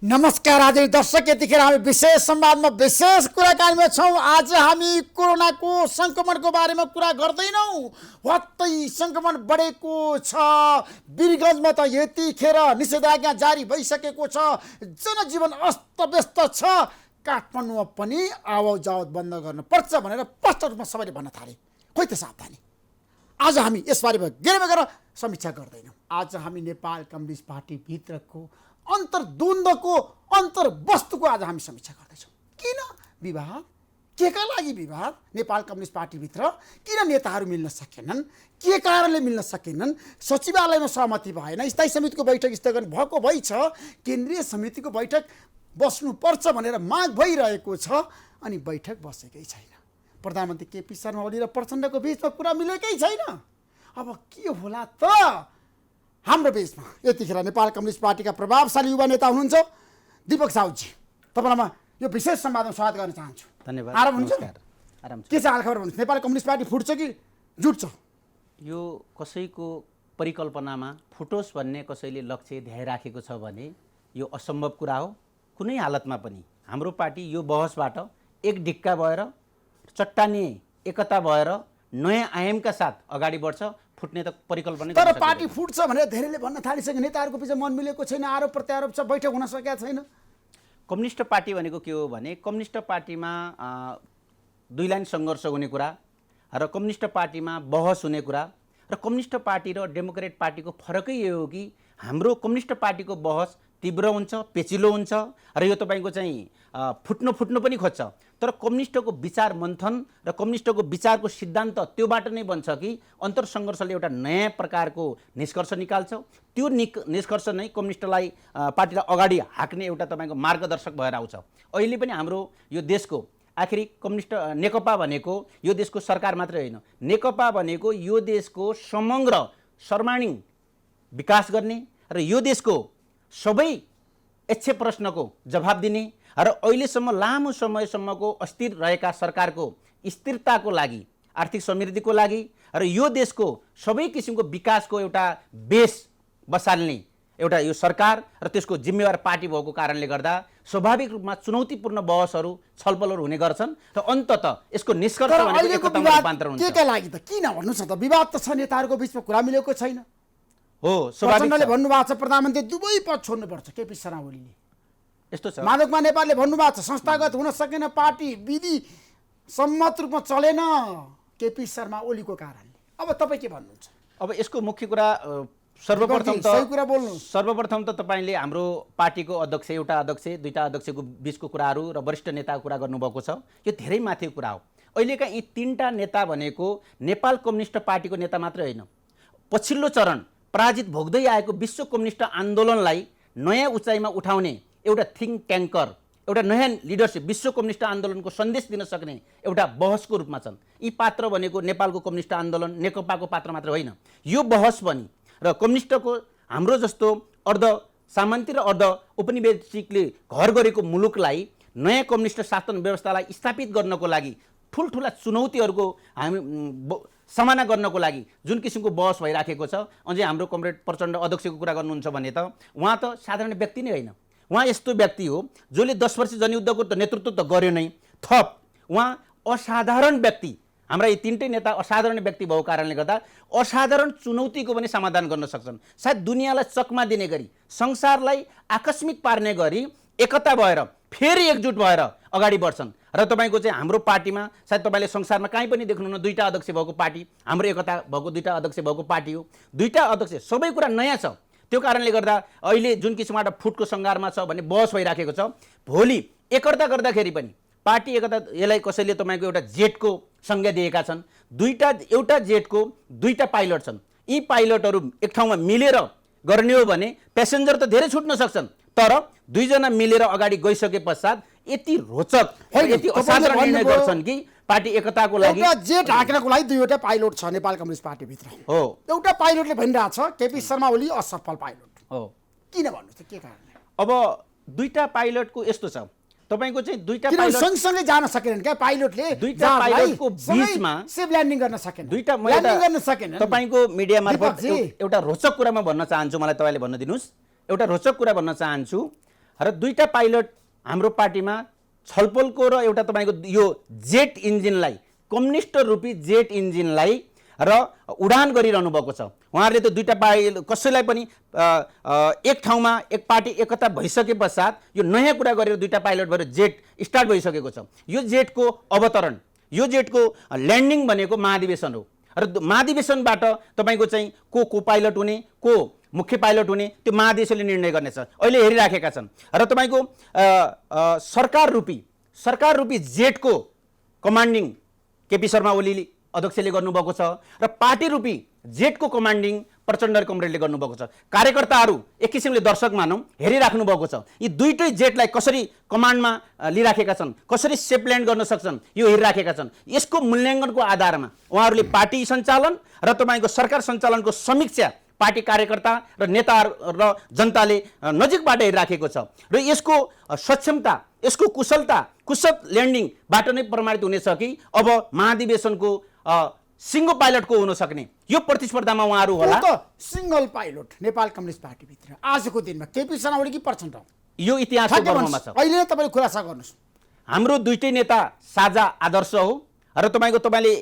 नमस्कार आदरणीय दर्शक, यतिखेर हामी विशेष संवादमा विशेष कुराकानीमा छौँ। आज हामी कोरोनाको संक्रमणको बारेमा कुरा गर्दैनौँ। वात्तै संक्रमण बढेको छ। वीरगञ्जमा त यतिखेर निषेधाज्ञा जारी भइसकेको छ। जनजीवन अस्तव्यस्त छ। काठमाडौँमा पनि आवत बन्द गर्नुपर्छ भनेर स्पष्ट रूपमा सबैले भन्न थाले। खोइ त सावधानी। आज हामी यसबारेमा गरेर समीक्षा गर्दैनौँ। आज हामी नेपाल कम्युनिस्ट पार्टीभित्रको अन्तर्द्वन्द्वको अन्तर्वस्तुको आज हामी समीक्षा गर्दैछौँ। किन विवाद, केका लागि विवाद नेपाल कम्युनिस्ट पार्टीभित्र, किन नेताहरू मिल्न सकेनन्, के कारणले मिल्न सकेनन्, सचिवालयमा सहमति भएन, स्थायी समितिको बैठक स्थगन भएको भइ छ, केन्द्रीय समितिको बैठक बस्नुपर्छ भनेर माग भइरहेको छ, अनि बैठक बसेकै छैन। प्रधानमन्त्री केपी शर्मा ओली र प्रचण्डको बिचमा कुरा मिलेकै छैन। अब के होला त? हाम्रो बिचमा यतिखेर नेपाल कम्युनिस्ट पार्टीका प्रभावशाली युवा नेता हुनुहुन्छ दीपक साउदजी। तपाईँलाई म यो विशेष संवादमा स्वागत गर्न चाहन्छु। धन्यवाद। आराम हुन्छ? आराम छ। के छ हालखबर भन्नुहोस्? नेपाल कम्युनिस्ट पार्टी फुट्छ कि जुट्छ? यो कसैको परिकल्पनामा फुटोस् भन्ने कसैले लक्ष्य ध्याइराखेको छ भने यो असम्भव कुरा हो। कुनै हालतमा पनि हाम्रो पार्टी यो बहसबाट एक ढिक्का भएर, चट्टानी एकता भएर नयाँ आयामका साथ अगाडि बढ्छ। फुट्ने त परिकल्पना तर पार्टी फुट्छ भनेर धेरैले भन्न थालिसके। नेताहरूको पछि मन मिलेको छैन, आरोप प्रत्यारोप छ, बैठक हुन सकेका छैन। कम्युनिस्ट पार्टी भनेको के हो भने कम्युनिस्ट पार्टीमा दुई लाइन सङ्घर्ष हुने कुरा र कम्युनिस्ट पार्टीमा बहस हुने कुरा र कम्युनिस्ट पार्टी र डेमोक्रेट पार्टीको फरकै यो हो कि हाम्रो कम्युनिस्ट पार्टीको बहस तीव्र हुन्छ, पेचिलो हुन्छ र यो तपाईँको चाहिँ फुट्नु पनि खोज्छ। तर कम्युनिस्टको विचार मन्थन र कम्युनिस्टको विचारको सिद्धान्त त्योबाट नै बन्छ कि अन्तरसङ्घर्षले एउटा नयाँ प्रकारको निष्कर्ष निकाल्छ। त्यो निष्कर्ष नै कम्युनिस्टलाई पार्टीलाई अगाडि हाँक्ने एउटा तपाईँको मार्गदर्शक भएर आउँछ। अहिले पनि हाम्रो यो देशको आखिरी कम्युनिस्ट नेकपा भनेको यो देशको सरकार मात्रै होइन, नेकपा भनेको यो देशको समग्र सर्वाङ्गीण विकास गर्ने र यो देशको सबै यक्ष प्रश्नको जवाब दिने र अहिलेसम्म लामो समयसम्मको अस्थिर रहेका सरकारको स्थिरताको लागि, आर्थिक समृद्धिको लागि र यो देशको सबै किसिमको विकासको एउटा बेस बसाल्ने एउटा यो सरकार र त्यसको जिम्मेवार पार्टी भएको कारणले गर्दा स्वाभाविक रूपमा चुनौतीपूर्ण बहसहरू, छलफलहरू हुने गर्छन् र अन्ततः यसको निष्कर्ष भनेको एकतामा रूपान्तरण हुन्छ। के लागि त? किन भन्नुहोस् न त? विवाद त छ, नेताहरूको बिचमा कुरा मिलेको छैन। हो, स्वाभाविक प्रचण्डले भन्नुभएको छ प्रधानमन्त्री दुवै पद छोड्नुपर्छ। केपी शर्मा ओलीले यस्तो छ। माधवमा नेपालले भन्नुभएको छ संस्थागत हुन सकेन, पार्टी विधि सम्मत रूपमा चलेन केपी शर्मा ओलीको कारणले। अब तपाईँ के भन्नुहुन्छ? अब यसको मुख्य कुरा सर्वप्रथम त तपाईँले हाम्रो पार्टीको अध्यक्ष, एउटा अध्यक्ष, दुईटा अध्यक्षको बिचको कुराहरू र वरिष्ठ नेताको कुरा गर्नुभएको छ। यो धेरै माथिको कुरा हो। अहिलेका यी तीनटा नेता भनेको नेपाल कम्युनिस्ट पार्टीको नेता मात्रै होइन, पछिल्लो चरण पराजित भोग्दै आएको विश्व कम्युनिस्ट आन्दोलनलाई नयाँ उचाइमा उठाउने एउटा थिङ्क ट्याङ्कर, एउटा नयाँ लिडरसिप, विश्व कम्युनिस्ट आन्दोलनको सन्देश दिन सक्ने एउटा बहसको रूपमा छन्। यी पात्र भनेको नेपालको कम्युनिस्ट आन्दोलन नेकपाको पात्र मात्र होइन, यो बहस पनि र कम्युनिस्टको हाम्रो जस्तो अर्ध सामन्ती र अर्ध औपनिवेशिकले घर गरेको मुलुकलाई नयाँ कम्युनिस्ट शासन व्यवस्थालाई स्थापित गर्नको लागि ठुल्ठुला चुनौतीहरूको हामी सामना गर्नको लागि जुन किसिमको बहस भइराखेको छ। अझै हाम्रो कमरेड प्रचण्ड अध्यक्षको कुरा गर्नुहुन्छ भने त उहाँ त साधारण व्यक्ति नै होइन, उहाँ यस्तो व्यक्ति हो जसले 10 वर्ष जनयुद्धको त नेतृत्व त गर्यो नै, थप उहाँ असाधारण व्यक्ति। हाम्रा यी तीनटै नेता असाधारण व्यक्ति भएको कारणले गर्दा असाधारण चुनौतीको पनि समाधान गर्न सक्छन्। सायद दुनियाँलाई चकमा दिने गरी, संसारलाई आकस्मिक पार्ने गरी एकता भएर फेरि एकजुट भएर अगाडि बढ्छन्। र तपाईँको चाहिँ हाम्रो पार्टीमा सायद तपाईँले संसारमा कहीँ पनि देख्नुहुन्न दुईटा अध्यक्ष भएको पार्टी, हाम्रो एकता भएको दुईटा अध्यक्ष भएको पार्टी हो। दुईटा अध्यक्ष, सबै कुरा नयाँ छ। त्यो कारणले गर्दा अहिले जुन किसिमबाट फुटको सङ्घारमा छ भन्ने बहस भइराखेको छ, भोलि एकता गर्दाखेरि पनि पार्टी एकता, यसलाई कसैले तपाईँको एउटा जेटको संज्ञा दिएका छन्। एउटा जेटको दुईटा पाइलट छन्। यी पाइलटहरू एक ठाउँमा मिलेर गर्ने हो भने प्यासेन्जर त धेरै छुट्न सक्छन्, तर दुईजना मिलेर अगाडि गइसके पश्चात यति रोचक, यति असाधारण निर्णय गर्छन् कि पार्टी एकताको लागि। एउटा जेट हाँक्नको लागि दुईवटा पाइलट छ नेपाल कम्युनिस्ट पार्टीभित्र। हो, एउटा पाइलटले भनिरहेको छ केपी शर्मा ओली असफल पाइलट हो। किन भन्नुहोस् त? के कारणले? अब दुईटा पाइलटको यस्तो छ, तपाईँको चाहिँ दुईटा पाइलट सँगसँगै जान सकेनन् क्या? पाइलटले दुईटा पाइलटको बिचमा सेफ ल्यान्डिङ गर्न सकेन, दुईटा ल्यान्डिङ गर्न सकेन। तपाईँको मिडिया मार्फत एउटा रोचक कुरा म भन्न चाहन्छु, मलाई तपाईँले भन्न दिनुहोस्। एउटा रोचक कुरा भन्न चाहन्छु र दुईटा पाइलट हाम्रो पार्टीमा छलफलको र एउटा तपाईँको यो जेट इन्जिनलाई कम्युनिस्ट रूपी जेट इन्जिनलाई र उडान गरिरहनु भएको छ। उहाँहरूले त दुईटा कसैलाई पनि एक ठाउँमा एक पार्टी एकता भइसके पश्चात यो नयाँ कुरा गरेर दुईटा पाइलट भएर जेट स्टार्ट भइसकेको छ। यो जेटको अवतरण, यो जेटको ल्यान्डिङ भनेको महाधिवेशन हो र महाधिवेशनबाट तपाईँको चाहिँ को पाइलट हुने, को मुख्य पाइलट हुने त्यो महाधिवेशनले निर्णय गर्नेछ। अहिले हेरिराखेका छन् र तपाईँको सरकार रूपी जेटको कमान्डिङ केपी शर्मा ओलीले अध्यक्षले गर्नुभएको छ र पार्टी रूपी जेटको कमान्डिङ प्रचण्ड कमरेडले गर्नुभएको छ। कार्यकर्ताहरू एक किसिमले दर्शक मानौँ हेरिराख्नु भएको छ। यी दुईटै जेटलाई कसरी कमान्डमा लिइराखेका छन्, कसरी सेपल्यान्ड गर्न सक्छन् यो हेरिराखेका छन्। यसको मूल्याङ्कनको आधारमा उहाँहरूले पार्टी सञ्चालन र तपाईँको सरकार सञ्चालनको समीक्षा पार्टी कार्यकर्ता र नेताहरू र जनताले नजिकबाट हेरिराखेको छ र यसको सक्षमता, यसको कुशल ल्यान्डिङबाट नै प्रमाणित हुनेछ कि अब महाधिवेशनको सिङ्गल पाइलटको हुन सक्ने यो प्रतिस्पर्धामा उहाँहरू होला। Single pilot Nepal communist party भित्र आजको दिनमा केपी शर्मा ओली कि प्रचण्ड, यो इतिहासको बर्मामा छ। अहिले तपाईले खुलासा गर्नुस्। हाम्रो दुईटै नेता साझा आदर्श हो र तपाईँले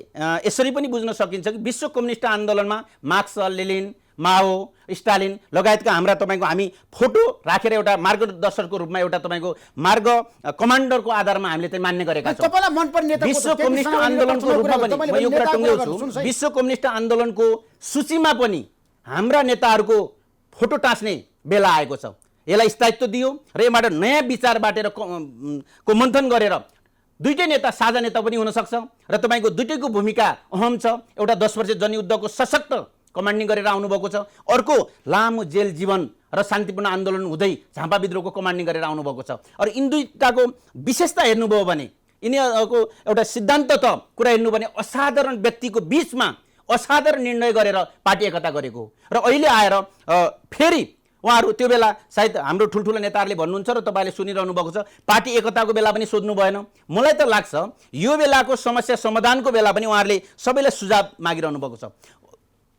यसरी पनि बुझ्न सकिन्छ कि विश्व कम्युनिस्ट आन्दोलनमा मार्क्स, लेनिन, माओ, स्टालिन लगायतका हाम्रा तपाईँको हामी फोटो राखेर एउटा मार्गदर्शकको रूपमा एउटा तपाईँको मार्ग कमान्डरको आधारमा हामीले चाहिँ मान्ने गरेका छौँ। विश्व कम्युनिस्ट आन्दोलनको रूपमा पनि म यो कुरा टुङ्ग्याउँछु, विश्व कम्युनिस्ट आन्दोलनको सूचीमा पनि हाम्रा नेताहरूको फोटो टाँच्ने बेला आएको छ। यसलाई स्थायित्व दियो र यसबाट नयाँ विचार बाटेर को मन्थन गरेर दुईटै नेता साझा नेता पनि हुन सक्छ र तपाईँको दुईटैको भूमिका अहम छ। एउटा 10 वर्ष जनयुद्धको सशक्त कमान्डिङ गरेर आउनुभएको छ, अर्को लामो जेल जीवन र शान्तिपूर्ण आन्दोलन हुँदै झापा विद्रोहको कमान्डिङ गरेर आउनुभएको छ। र यिन दुईटाको विशेषता हेर्नुभयो भने यिनीहरूको एउटा सिद्धान्त त कुरा हेर्नु भने असाधारण व्यक्तिको बिचमा असाधारण निर्णय गरेर पार्टी एकता गरेको हो। र अहिले आएर फेरि उहाँहरू त्यो बेला सायद हाम्रो ठुल्ठुला नेताहरूले भन्नुहुन्छ र तपाईँले सुनिरहनु भएको छ, पार्टी एकताको बेला पनि सोध्नु भएन। मलाई त लाग्छ यो बेलाको समस्या समाधानको बेला पनि उहाँहरूले सबैलाई सुझाव मागिरहनु भएको छ,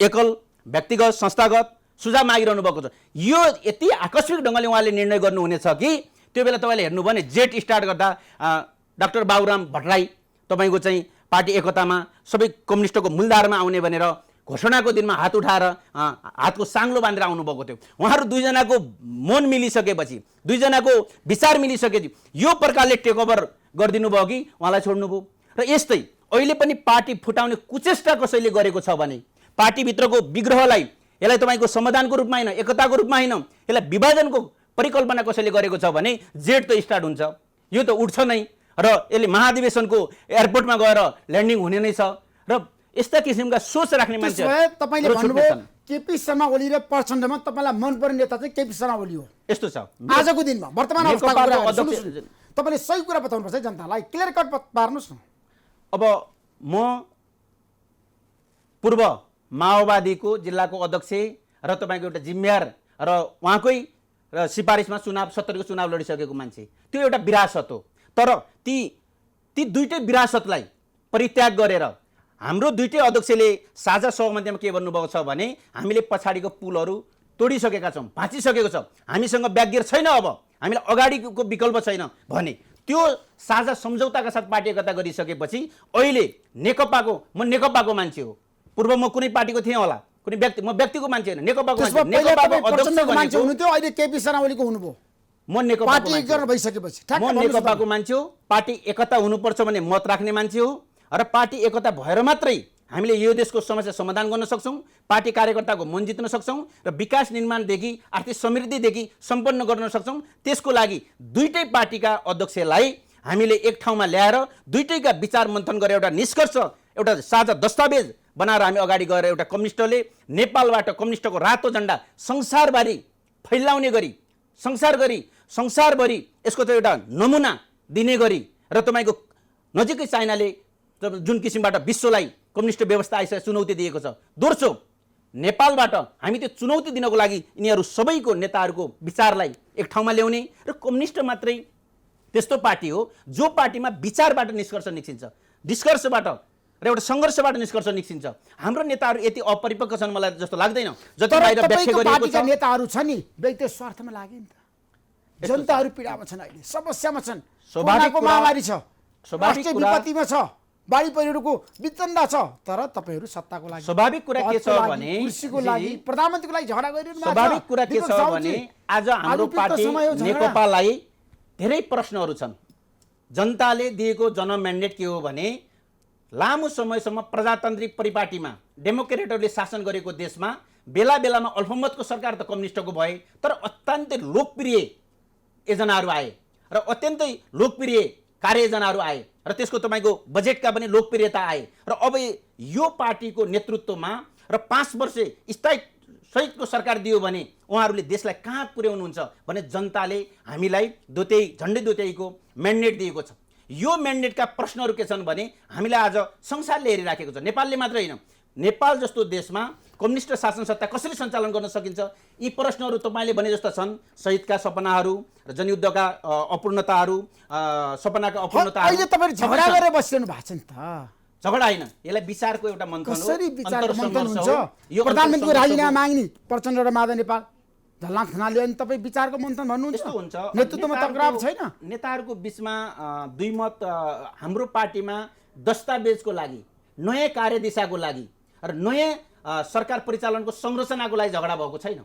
एकल व्यक्तिगत संस्थागत सुझाव मागिरहनु भएको छ। यो यति आकस्मिक ढङ्गले उहाँले निर्णय गर्नुहुनेछ कि त्यो बेला तपाईँले हेर्नु भने जेट स्टार्ट गर्दा डाक्टर बाबुराम भट्टराई तपाईँको चाहिँ पार्टी एकतामा सबै कम्युनिस्टको मूलधारमा आउने भनेर घोषणाको दिनमा हात उठाएर हातको साङ्लो बाँधेर आउनुभएको थियो। उहाँहरू दुईजनाको मन मिलिसकेपछि, दुईजनाको विचार मिलिसकेपछि यो प्रकारले टेकओभर गरिदिनु भयो कि उहाँलाई छोड्नुभयो। र यस्तै अहिले पनि पार्टी फुटाउने कुचेष्टा कसैले गरेको छ भने पार्टीभित्रको विग्रहलाई यसलाई तपाईँको समाधानको रूपमा होइन, एकताको रूपमा होइन, यसलाई विभाजनको परिकल्पना कसैले गरेको छ भने जेट त स्टार्ट हुन्छ, यो त उठ्छ नै र यसले महाधिवेशनको एयरपोर्टमा गएर ल्यान्डिङ हुने नै छ। र यस्ता किसिमका सोच राख्ने मान्छे तपाईँले भन्नुभयो केपी शर्मा ओली र प्रचण्डमा तपाईँलाई मनपर्ने नेता चाहिँ केपी शर्मा ओली हो। यस्तो छ आजको दिनमा वर्तमान अवस्थाको कुरा तपाईँले सही कुरा बताउनुपर्छ है जनतालाई, क्लियर कट पार्नुहोस् न। अब म पूर्व माओवादीको जिल्लाको अध्यक्ष र तपाईँको एउटा जिम्मेवार र उहाँकै सिफारिसमा 70 को चुनाव लडिसकेको मान्छे, त्यो एउटा विरासत हो। तर ती दुईटै विरासतलाई परित्याग गरेर हाम्रो दुईटै अध्यक्षले साझा सहमतिमा के भन्नुभएको छ भने हामीले पछाडिको पुलहरू तोडिसकेका छौँ, भाँचिसकेको छ, हामीसँग ब्याकगियर छैन, अब हामीलाई अगाडिको विकल्प छैन भने त्यो साझा सम्झौताका साथ पार्टी एकता गरिसकेपछि अहिले म नेकपाको मान्छे हो। पूर्व म कुनै पार्टीको थिएँ होला, कुनै म व्यक्तिको मान्छे होइन, नेकपाको मान्छे। नेकपाको अध्यक्ष मान्छे हुनुहुन्थ्यो, अहिले केपी शर्मा ओलीको हुनुभयो। म नेकपाको मान्छे हो। पार्टी एकता हुनुपर्छ भने मत राख्ने मान्छे हो र पार्टी एकता भएर मात्रै हामीले यो देशको समस्या समाधान गर्न सक्छौँ, पार्टी कार्यकर्ताको मन जित्न सक्छौँ र विकास निर्माणदेखि आर्थिक समृद्धिदेखि सम्पन्न गर्न सक्छौँ। त्यसको लागि दुईटै पार्टीका अध्यक्षलाई हामीले एक ठाउँमा ल्याएर दुईटैका विचार मन्थन गरेर एउटा निष्कर्ष, एउटा साझा दस्तावेज बनाएर हामी अगाडि गएर एउटा कम्युनिस्टले नेपालबाट कम्युनिस्टको रातो झन्डा संसारभरि फैलाउने गरी संसारभरि यसको चाहिँ एउटा नमुना दिने गरी र तपाईँको नजिकै चाइनाले जुन किसिमबाट विश्वलाई कम्युनिस्ट व्यवस्था आइसकेको चुनौती दिएको छ, दोस्रो नेपालबाट हामी त्यो चुनौती दिनको लागि यिनीहरू सबैको नेताहरूको विचारलाई एक ठाउँमा ल्याउने र कम्युनिस्ट मात्रै त्यस्तो पार्टी हो जो पार्टीमा विचारबाट निष्कर्ष निस्किन्छ, निष्कर्षबाट र एउटा सङ्घर्षबाट निष्कर्ष निस्किन्छ। हाम्रो नेताहरू यति अपरिपक्व छन् मलाई जस्तो लाग्दैन। जति बाहिर व्याख्या गरिएको छ नेताहरू छ नि व्यक्ति स्वार्थमा लागे नि त, जनताहरू पीडामा छन्, अहिले समस्यामा छन्, स्वाभाविक कोरोनाको महामारी छ, स्वाभाविक राष्ट्रिय कुरा- विपत्तिमा छ, बाढी पहिरोको विचन्दा छ, तर तपाईँहरू सत्ताको लागि, स्वाभाविक कुरा के छ पदको लागि, भने कुर्सीको लागि, प्रधानमन्त्रीको लागि झगडा गरिरहनु भएको छ। स्वाभाविक कुरा के दीपक छ साहुजी, भने आज हाम्रो आरोपितको पार्टी समय हो झगडा। नेकपालाई धेरै प्रश्नहरू छन्। जनताले दिएको जनम्यान्डेट के हो भने लामो समयसम्म प्रजातान्त्रिक परिपाटीमा डेमोक्रेटहरूले शासन गरेको देशमा बेला बेलामा अल्पमतको सरकार त कम्युनिस्टको भए, तर अत्यन्तै लोकप्रिय एजेन्डाहरू आए र अत्यन्तै लोकप्रिय कार्ययोजनाहरू आए र त्यसको तपाईँको बजेटका पनि लोकप्रियता आए र अब यो पार्टीको नेतृत्वमा र 5 वर्ष स्थायी सहितको सरकार दियो भने उहाँहरूले देशलाई कहाँ पुर्याउनुहुन्छ भने जनताले हामीलाई झन्डै दोत्याइको म्यान्डेट दिएको छ। यो म्यान्डेटका प्रश्नहरू के छन् भने हामीलाई आज संसारले हेरिराखेको छ। नेपालले मात्र होइन, नेपाल जस्तो देशमा कम्युनिस्ट शासन सत्ता कसरी सञ्चालन गर्न सकिन्छ, यी प्रश्नहरू तपाईँले भने जस्ता छन्। शहीदका सपनाहरू र जनयुद्धका अपूर्णताहरू, सपनाका अपूर्णताहरू अहिले तपाईहरु झगडा गरेर बसिरहनु भएको छ नि त। झगडा होइन, यसलाई विचारको एउटा मन्थन हो। कसरी विचारको मन्थन अन्तर्सङ्घर्ष हुन्छ? हो। यो प्रधानमन्त्रीको अन्तर्सङ्घर्ष राजीनामा हो। माग्ने प्रचण्ड र माधव नेपाल झलनाथ खनालले, अनि तपाईँ विचारको मन्थन भन्नुहुन्छ? यस्तो हुन्छ, नेतृत्वमा तकरार छैन? नेताहरूको बीचमा दुई मत, हाम्रो पार्टीमा दस्तावेजको लागि, नयाँ कार्यदिशाको लागि र नयाँ सरकार परिचालनको संरचनाको लागि झगडा भएको छैन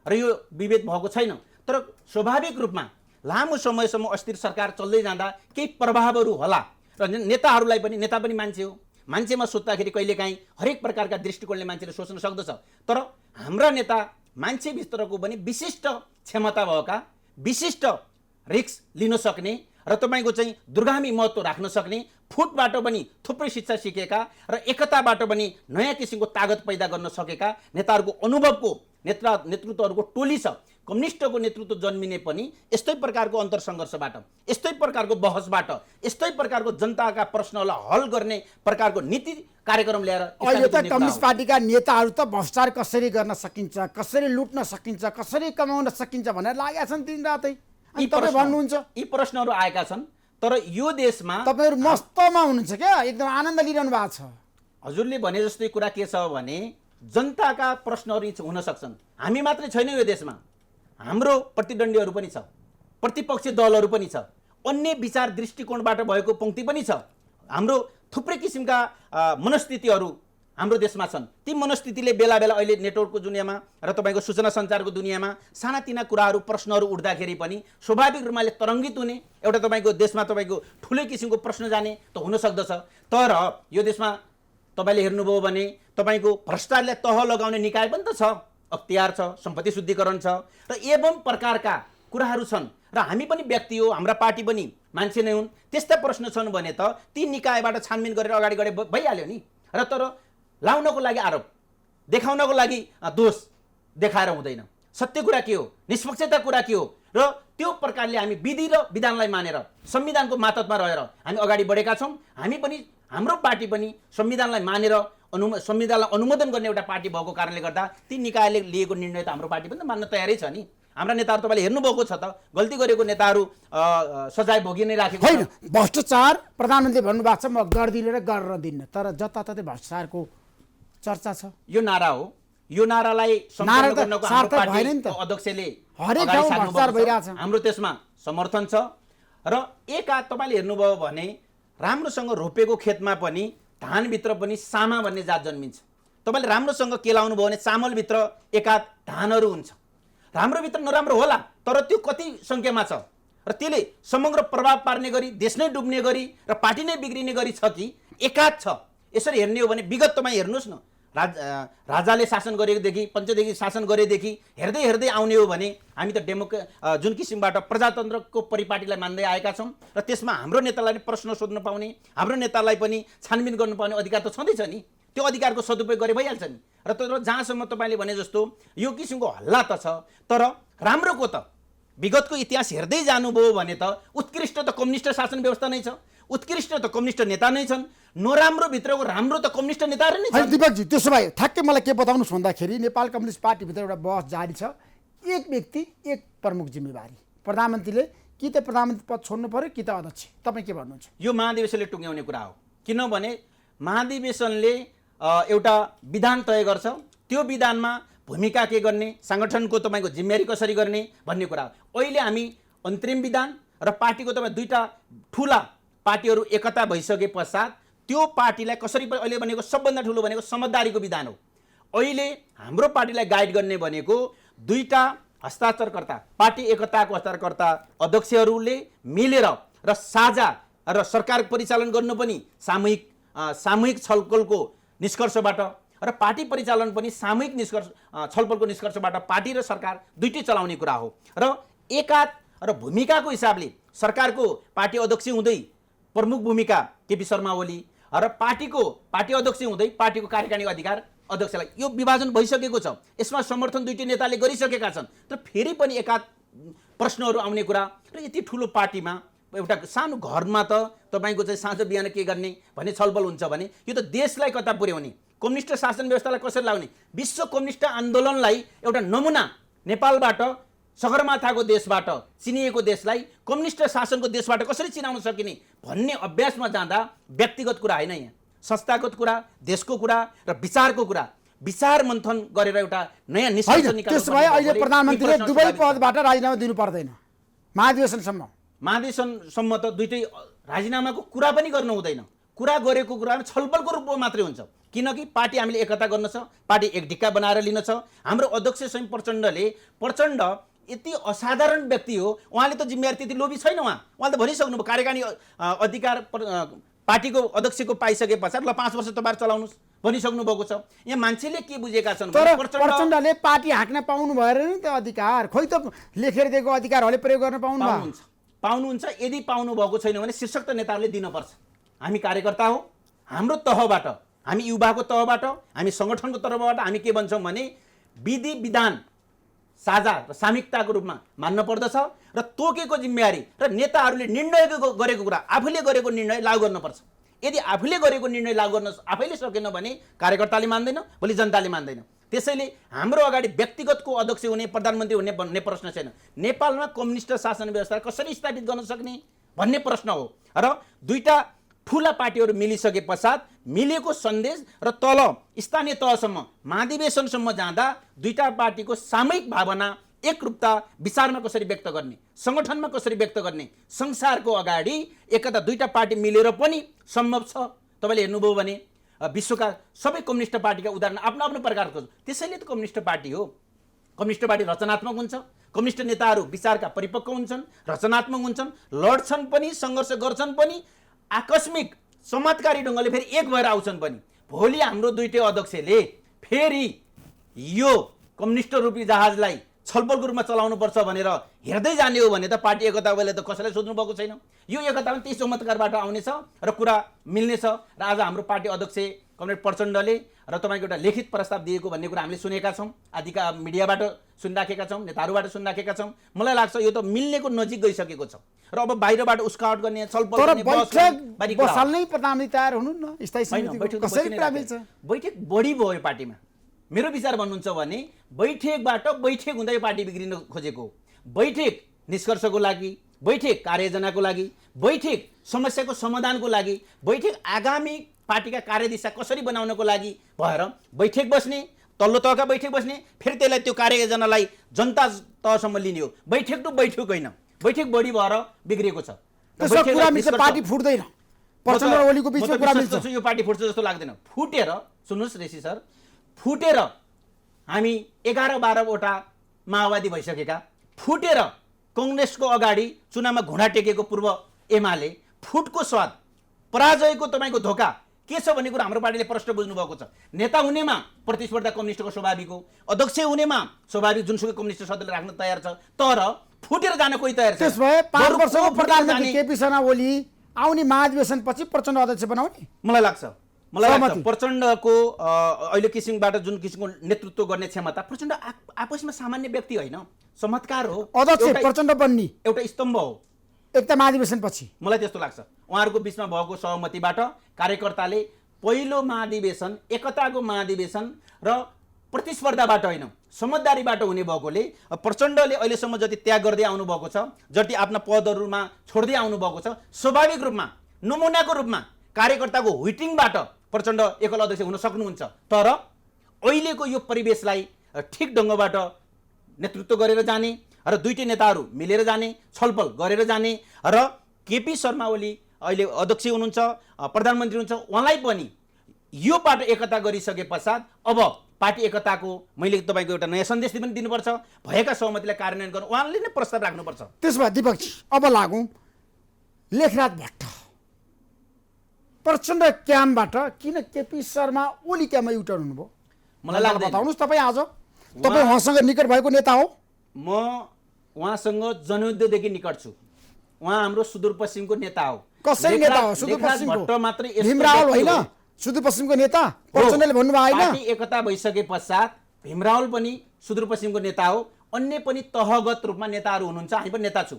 र यो विभेद भएको छैन। तर स्वाभाविक रूपमा लामो समयसम्म अस्थिर सरकार चल्दै जाँदा केही प्रभावहरू होला र नेताहरूलाई पनि, नेता पनि मान्छे हो, मान्छेमा सोच्दाखेरि कहिलेकाहीँ हरेक प्रकारका दृष्टिकोणले मान्छेले सोच्न सक्दछ। तर हाम्रा नेता मान्छेभित्रको पनि विशिष्ट क्षमता भएका, विशिष्ट रिस्क लिन सक्ने र तपाईँको चाहिँ दूरगामी महत्त्व राख्न सक्ने, फुटबाट पनि थुप्रै शिक्षा सिकेका र एकताबाट पनि नयाँ किसिमको तागत पैदा गर्न सकेका नेताहरूको अनुभवको नेतृत्वहरूको टोली छ। कम्युनिस्टको नेतृत्व जन्मिने पनि यस्तै प्रकारको अन्तरसङ्घर्षबाट, यस्तै प्रकारको बहसबाट, यस्तै प्रकारको जनताका प्रश्नलाई हल गर्ने प्रकारको नीति कार्यक्रम ल्याएर अहिले त कम्युनिस्ट पार्टीका नेताहरू त भ्रष्टाचार कसरी गर्न सकिन्छ, कसरी लुट्न सकिन्छ, कसरी कमाउन सकिन्छ भनेर लागेका छन् दिन रातै। अनि तपाईँ भन्नुहुन्छ यी प्रश्नहरू आएका छन्। तर यो देशमा तपाईँहरू मस्तमा हुनुहुन्छ क्या, एकदम आनन्द लिइरहनु भएको छ। हजुरले भने जस्तै कुरा के छ भने जनताका प्रश्नहरू हुन सक्छन्। हामी मात्रै छैनौँ यो देशमा, हाम्रो प्रतिद्वन्द्वीहरू पनि छ, प्रतिपक्षी दलहरू पनि छ, अन्य विचार दृष्टिकोणबाट भएको पंक्ति पनि छ। हाम्रो थुप्रै किसिमका मनस्थितिहरू हाम्रो देशमा छन्। ती मनस्थितिले बेला बेला अहिले नेटवर्कको दुनियाँमा र तपाईँको सूचना सञ्चारको दुनियाँमा सानातिना कुराहरू, प्रश्नहरू उठ्दाखेरि पनि स्वाभाविक रूपमा तरङ्गित हुने एउटा तपाईँको देशमा तपाईँको ठुलै किसिमको प्रश्न जाने त हुन सक्दछ। तर यो देशमा तपाईँले हेर्नुभयो भने तपाईँको भ्रष्टाचारलाई तह लगाउने निकाय पनि त छ, अख्तियार छ, सम्पत्ति शुद्धिकरण छ र एवं प्रकारका कुराहरू छन्। र हामी पनि व्यक्ति हो, हाम्रा पार्टी पनि मान्छे नै हुन्। त्यस्ता प्रश्न छन् भने त ती निकायबाट छानबिन गरेर अगाडि गरे भइहाल्यो नि। र तर लाउनको लागि आरोप, देखाउनको लागि दोष देखाएर हुँदैन। सत्य कुरा के हो, निष्पक्षता कुरा के हो, र त्यो प्रकारले हामी विधि र विधानलाई मानेर संविधानको मातहतमा रहेर हामी अगाडि बढेका छौँ। हामी पनि, हाम्रो पार्टी पनि संविधानलाई मानेर संविधानलाई अनुमोदन गर्ने एउटा पार्टी भएको कारणले गर्दा ती निकायले लिएको निर्णय त हाम्रो पार्टी पनि त मान्न तयारै छ नि। हाम्रा नेताहरू तपाईँले हेर्नुभएको छ त, गल्ती गरेको नेताहरू सजाय भोगि नै राखेको होइन। भ्रष्टाचार प्रधानमन्त्री भन्नुभएको छ म गर्दिनँ र गरेर दिन्न, तर जताततै भ्रष्टाचारको चर्चा छ। यो नारा हो। यो नारालाई सम्पन्न गर्नको हाम्रो पार्टी अध्यक्षले हरेक ठाउँ भ्रष्टाचार भइरहेछ। हाम्रो त्यसमा समर्थन छ। र तपाईँले हेर्नुभयो भने राम्रोसँग रोपेको खेतमा पनि धानभित्र पनि सामा भन्ने जात जन्मिन्छ। तपाईँले राम्रोसँग केलाउनु भयो भने चामलभित्र एकाध धानहरू हुन्छ। राम्रोभित्र नराम्रो होला, तर त्यो कति सङ्ख्यामा छ र त्यसले समग्र प्रभाव पार्ने गरी, देश नै डुब्ने गरी र पार्टी नै बिग्रिने गरी छ कि एकाध छ। यसरी हेर्ने हो भने विगत तपाईँ हेर्नुहोस् न, राजाले शासन गरेदेखि, पञ्चदेखि शासन गरेदेखि हेर्दै हेर्दै आउने हो भने हामी त जुन किसिमबाट प्रजातन्त्रको परिपाटीलाई मान्दै आएका छौँ र त्यसमा हाम्रो नेतालाई प्रश्न सोध्न पाउने, हाम्रो नेतालाई पनि छानबिन गर्नु पाउने अधिकार त छँदैछ नि। त्यो अधिकारको सदुपयोग गरे भइहाल्छ नि। र तर जहाँसम्म तपाईँले भने जस्तो यो किसिमको हल्ला त छ, तर राम्रोको त विगतको इतिहास हेर्दै जानुभयो भने त उत्कृष्ट त कम्युनिस्ट शासन व्यवस्था नै छ, उत्कृष्ट त कम्युनिस्ट नेता नै छन्, नराम्रो भित्रको राम्रो त कम्युनिस्ट नेताहरू नै छन्। दिपकजी, त्यसो भए ठ्याक्कै मलाई के बताउनुहोस् भन्दाखेरि नेपाल कम्युनिस्ट पार्टीभित्र एउटा बहस जारी छ, एक व्यक्ति एक प्रमुख जिम्मेवारी। प्रधानमन्त्रीले कि त प्रधानमन्त्री पद छोड्नु पर्यो कि त अध्यक्ष। तपाईँ के भन्नुहुन्छ? यो महाधिवेशनले टुङ्ग्याउने कुरा हो, किनभने महाधिवेशनले एउटा विधान तय गर्छ। त्यो विधानमा भूमिका के गर्ने, सङ्गठनको तपाईँको जिम्मेवारी कसरी गर्ने भन्ने कुरा हो। अहिले हामी अन्तरिम विधान र पार्टीको तपाईँ दुईटा ठुला पार्टीहरू एकता भइसके पश्चात त्यो पार्टीलाई कसरी अहिले भनेको सबभन्दा ठुलो भनेको समझदारीको विधान हो। अहिले हाम्रो पार्टीलाई गाइड गर्ने भनेको दुईटा हस्ताक्षरकर्ता पार्टी एकताको हस्ताक्षरकर्ता अध्यक्षहरूले मिलेर र साझा र सरकार परिचालन गर्नु पनि सामूहिक छलफलको निष्कर्षबाट र पार्टी परिचालन पनि सामूहिक छलफलको निष्कर्षबाट पार्टी र सरकार दुईटै चलाउने कुरा हो। र एकात र भूमिकाको हिसाबले सरकारको पार्टी अध्यक्ष हुँदै प्रमुख भूमिका केपी शर्मा ओली र पार्टी अध्यक्ष हुँदै पार्टीको कार्यकारिणी अधिकार अध्यक्षलाई यो विभाजन भइसकेको छ। यसमा समर्थन दुईटै नेताले गरिसकेका छन्। तर फेरि पनि एकात प्रश्नहरू आउने कुरा र यति ठुलो पार्टीमा एउटा सानो घरमा त तपाईँको चाहिँ साँझ बिहान के गर्ने भन्ने छलफल हुन्छ भने यो त देशलाई कता पुर्याउने, कम्युनिस्ट शासन व्यवस्थालाई कसरी लाउने, विश्व कम्युनिस्ट आन्दोलनलाई एउटा नमुना नेपालबाट सगरमाथाको देशबाट चिनिएको देशलाई कम्युनिस्ट शासनको देशबाट कसरी चिनाउन सकिने भन्ने अभ्यासमा जाँदा व्यक्तिगत कुरा होइन, यहाँ संस्थागत कुरा, देशको कुरा र विचारको कुरा विचार मन्थन गरेर एउटा नयाँ निष्कर्ष निकाल्नु। त्यसभए अहिले प्रधानमन्त्रीले दुवै पदबाट राजीनामा दिनु पर्दैन, महाधिवेशनसम्म त दुईटै राजीनामाको कुरा पनि गर्नु हुँदैन। कुरा गरेको कुरामा छलफलको रूपमा मात्रै हुन्छ, किनकि पार्टी हामीले एकता गर्न छ, पार्टी एक ढिक्का बनाएर लिन छ। हाम्रो अध्यक्ष स्वयं प्रचण्ड यति असाधारण व्यक्ति हो, उहाँले त जिम्मेवारी त्यति लोभी छैन। उहाँले त भनिसक्नुभयो कार्यकारिणी अधिकार पार्टीको अध्यक्षको पाइसके पछाडि ल 5 वर्ष तपाईहरु चलाउनुस् भनिसक्नु भएको छ। यहाँ मान्छेले के बुझेका छन् तर प्रचण्डले पार्टी हाक्न पाउनु भएर नि त अधिकार, खोइ त लेखेर दिएको अधिकारहरूले प्रयोग गर्न पाउनुहुन्छ। यदि पाउनु भएको छैन भने शीर्षक त नेताहरूले दिनुपर्छ। हामी कार्यकर्ता हो, हाम्रो तहबाट, हामी युवाको तहबाट, हामी संगठनको तर्फबाट हामी के भन्छौँ भने विधि विधान साझा र सामूहिकताको रूपमा मान्न पर्दछ र तोकेको जिम्मेवारी र नेताहरूले निर्णय गरेको कुरा आफूले गरेको निर्णय लागू गर्नुपर्छ। यदि आफूले गरेको निर्णय लागू गर्न आफैले सकेन भने कार्यकर्ताले मान्दैन, भोलि जनताले मान्दैन। त्यसैले हाम्रो अगाडि व्यक्तिगतको अध्यक्ष हुने, प्रधानमन्त्री हुने भन्ने प्रश्न छैन। नेपालमा कम्युनिस्ट शासन व्यवस्था कसरी स्थापित गर्न सक्ने भन्ने प्रश्न हो। र दुईटा ठुला पार्टीहरू मिलिसके पश्चात मिलेको सन्देश र तल स्थानीय तहसम्म महाधिवेशनसम्म जाँदा दुईटा पार्टीको सामूहिक भावना, एकरूपता विचारमा कसरी व्यक्त गर्ने, संगठनमा कसरी व्यक्त गर्ने, संसारको अगाडि एकता दुईटा पार्टी मिलेर पनि सम्भव छ। तपाईले हेर्नुभयो भने विश्वका सबै कम्युनिस्ट पार्टीका उदाहरण आफ्नो आफ्नो प्रकारको, त्यसैले त कम्युनिस्ट पार्टी हो। कम्युनिस्ट पार्टी रचनात्मक हुन्छ, कम्युनिस्ट नेताहरू विचारका परिपक्व हुन्छन्, रचनात्मक हुन्छन्, लड्छन् पनि, सङ्घर्ष गर्छन् पनि, आकस्मिक चमत्कारी ढङ्गले फेरि एक भएर आउँछन् पनि। भोलि हाम्रो दुईटै अध्यक्षले फेरि यो कम्युनिस्ट रूपी जहाजलाई छलफलको रूपमा चलाउनु पर्छ भनेर हेर्दै जाने हो भने त पार्टी एकता भएले त कसैलाई सोध्नु भएको छैन। यो एकता पनि त्यही चमत्कारबाट आउनेछ र कुरा मिल्नेछ। र आज हाम्रो पार्टी अध्यक्ष कमरेड प्रचण्डले र तपाईँको एउटा लिखित प्रस्ताव दिएको भन्ने कुरा हामीले सुनेका छौँ, आदिका मिडियाबाट सुनिराखेका छौँ, नेताहरूबाट सुनिराखेका छौँ। मलाई लाग्छ यो त मिल्नेको नजिक गइसकेको छ र अब बाहिरबाट उस्काउट गर्ने, छलफल गर्ने, बसाल्नै प्रधानमन्त्री तयार हुनु न, स्थायी समिति कसरी कुरा मिल्छ? बैठक बढी भयो पार्टीमा। मेरो विचार भन्नुहुन्छ भने बैठक हुँदै पार्टी बिग्रिन खोजेको। बैठक निष्कर्षको लागि, बैठक कार्ययोजनाको लागि, बैठक समस्याको समाधानको लागि, बैठक आगामी पार्टीका कार्यदिशा कसरी बनाउनको लागि भएर बैठक बस्ने, तल्लो तहका बैठक बस्ने, फेरि त्यसलाई त्यो कार्ययोजनालाई जनता तहसम्म लिने हो। बैठक टु बैठक होइन, बैठक बढी भएर बिग्रिएको छ। पार्टी फुट्दैन, प्रचण्ड र ओलीको बिचमा कुरा मिल्छ। यो पार्टी फुट्छ जस्तो लाग्दैन। फुटेर सुन्नुहोस् ऋषि सर, फुटेर हामी 11-12 वटा माओवादी भइसकेका, फुटेर कङ्ग्रेसको अगाडि चुनावमा घुँडा टेकेको पूर्व एमाले, फुटको स्वाद, पराजयको तपाईँको धोका के छ भन्ने कुरा हाम्रो पार्टीले प्रश्न बुझ्नु भएको छ। नेता हुनेमा प्रतिस्पर्धा कम्युनिस्टको स्वाभाविक हो, अध्यक्ष हुनेमा स्वाभाविक जुनसुकै कम्युनिस्ट सदस्य राख्न तयार छ, तर फुटेर जान कोही तयार छैन। त्यसभए 5 वर्षको प्रधानमन्त्री केपी शर्मा ओली आउने महाधिवेशनपछि प्रचण्ड अध्यक्ष बनाउने मलाई लाग्छ। प्रचण्डको अहिले किसिमबाट जुन किसिमको नेतृत्व गर्ने क्षमता, प्रचण्ड आपसमा सामान्य व्यक्ति होइन, चमत्कार हो। अध्यक्ष प्रचण्ड बन्ने एउटा स्तम्भ हो एकता महाधिवेशनपछि, मलाई त्यस्तो लाग्छ। उहाँहरूको बिचमा भएको सहमतिबाट कार्यकर्ताले पहिलो महाधिवेशन एकताको महाधिवेशन र प्रतिस्पर्धाबाट होइन, समझदारीबाट हुने भएकोले प्रचण्डले अहिलेसम्म जति त्याग गर्दै आउनुभएको छ, जति आफ्ना पदहरूमा छोड्दै आउनुभएको छ, स्वाभाविक रूपमा नमुनाको रूपमा कार्यकर्ताको ह्विटिङबाट प्रचण्ड एकल अध्यक्ष हुन सक्नुहुन्छ। तर अहिलेको यो परिवेशलाई ठिक ढङ्गबाट नेतृत्व गरेर जाने र दुईटै नेताहरू मिलेर जाने, छलफल गरेर जाने र केपी शर्मा ओली अहिले अध्यक्ष हुनुहुन्छ, प्रधानमन्त्री हुनुहुन्छ, उहाँलाई पनि यो पाटो एकता गरिसके पश्चात अब पार्टी एकताको मैले तपाईँको एउटा नयाँ सन्देश पनि दिनुपर्छ, भएका सहमतिलाई कार्यान्वयन गर्नु उहाँले नै प्रस्ताव राख्नुपर्छ। त्यसो भए दिपकजी अब लागौँ लेखराज भट्ट प्रचण्ड क्याम्पबाट किन केपी शर्मा ओली क्याम्पमा युटर्न हुनुभयो? मलाई लाग्दैन। बताउनुहोस्, तपाईँ आज तपाईँ उहाँसँग निकट भएको नेता हो। म उहाँसँग जनयुद्धदेखि निकट छु। उहाँ हाम्रो सुदूरपश्चिमको नेता हो। कसरी नेता हो? सुदूरपश्चिमको भीमरावल होइन, सुदूरपश्चिमको नेता प्रचण्डले भन्नुभयो होइन? पार्टी एकता भइसके पश्चात भीमरावल पनि सुदूरपश्चिमको नेता हो, अन्य पनि तहगत रूपमा नेताहरू हुनुहुन्छ, हामी पनि नेता छु।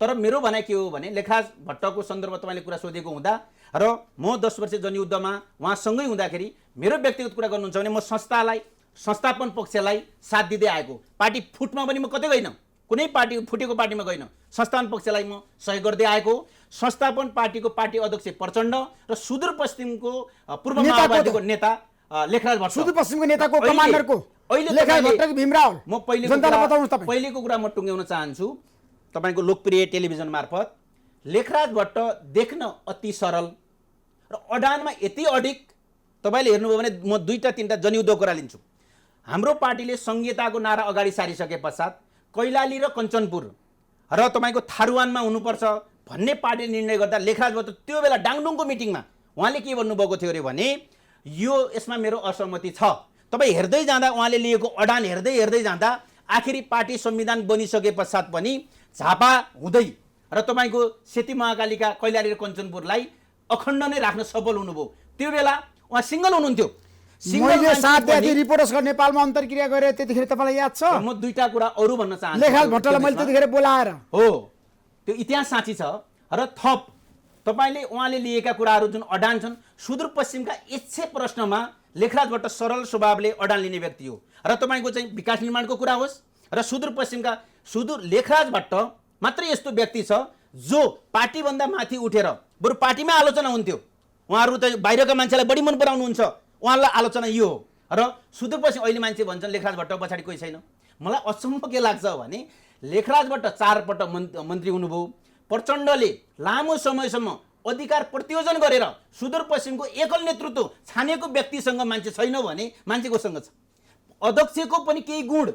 तर मेरो भनाइ के हो भने लेखराज भट्टको सन्दर्भमा तपाईँले कुरा सोधेको हुँदा र म 10 वर्ष जनयुद्धमा उहाँसँगै हुँदाखेरि मेरो व्यक्तिगत कुरा गर्नुहुन्छ भने म संस्थालाई, संस्थापन पक्षलाई साथ दिँदै आएको। पार्टी फुटमा पनि म कतै गइन, कुनै पार्टी फुटेको पार्टीमा गइन, संस्थापन पक्षलाई म सहयोग गर्दै आएको। संस्थापन पार्टीको पार्टी अध्यक्ष प्रचण्ड र सुदूरपश्चिमको पूर्व माओवादीको नेता लेखराज भट्ट, सुदूरपश्चिमको नेताको कमान्डरको अहिले लेखराज भट्टको भीमरावल। म पहिलेको कुरा म टुङ्ग्याउन चाहन्छु तपाईँको लोकप्रिय टेलिभिजन मार्फत। लेखराज भट्ट देख्न अति सरल र अडानमा यति अडिक। तपाईँले हेर्नुभयो भने म 2-3टा जनयुद्धको कुरा लिन्छु। हाम्रो पार्टीले संहिताको नारा अगाडि सारिसके पश्चात कैलाली र कञ्चनपुर र तपाईँको थारुवानमा हुनुपर्छ भन्ने पार्टीले निर्णय गर्दा लेखराज भट्ट त्यो बेला डाङडुङको मिटिङमा उहाँले के भन्नुभएको थियो अरे भने यो यसमा मेरो असहमति छ। तपाईँ हेर्दै जाँदा उहाँले लिएको अडान हेर्दै हेर्दै जाँदा आखिरी पार्टी संविधान बनिसके पश्चात पनि झापा हुँदै र तपाईँको सेती महाकालीका कैलाली र कञ्चनपुरलाई अखण्ड नै राख्न सफल हुनुभयो। त्यो बेला उहाँ सिङ्गल हुनुहुन्थ्यो। मैले 7 देखि रिपोर्टर्स नेपालमा अन्तर्क्रिया गरे, त्यतिखेर तपाईँलाई याद छ? म 2टा कुरा अरू भन्न चाहन्छु। लेखराज भट्टलाई मैले त्यतिखेर बोलाएर हो, त्यो इतिहास साँची छ। र थप तपाईँले उहाँले लिएका कुराहरू जुन अडान छन्, सुदूरपश्चिमका इच्छे प्रश्नमा लेखराज भट्ट सरल स्वभावले अडान लिने व्यक्ति हो। र तपाईँको चाहिँ विकास निर्माणको कुरा होस् र सुदूरपश्चिमका लेखराज भट्ट मात्रै यस्तो व्यक्ति छ जो पार्टीभन्दा माथि उठेर बरु पार्टीमै आलोचना हुन्थ्यो, उहाँहरू त बाहिरका मान्छेलाई बढी मन पराउनुहुन्छ, उहाँलाई आलोचना यो हो। र सुदूरपश्चिम अहिले मान्छे भन्छन् लेखराज भट्ट पछाडि कोही छैन। मलाई अचम्म के लाग्छ भने लेखराज भट्ट 4 पटक मन्त्री हुनुभयो। प्रचण्डले लामो समयसम्म अधिकार प्रतियोजन गरेर सुदूरपश्चिमको एकल नेतृत्व छानेको व्यक्तिसँग मान्छे छैन भने मान्छे कोसँग छ? अध्यक्षको पनि केही गुण,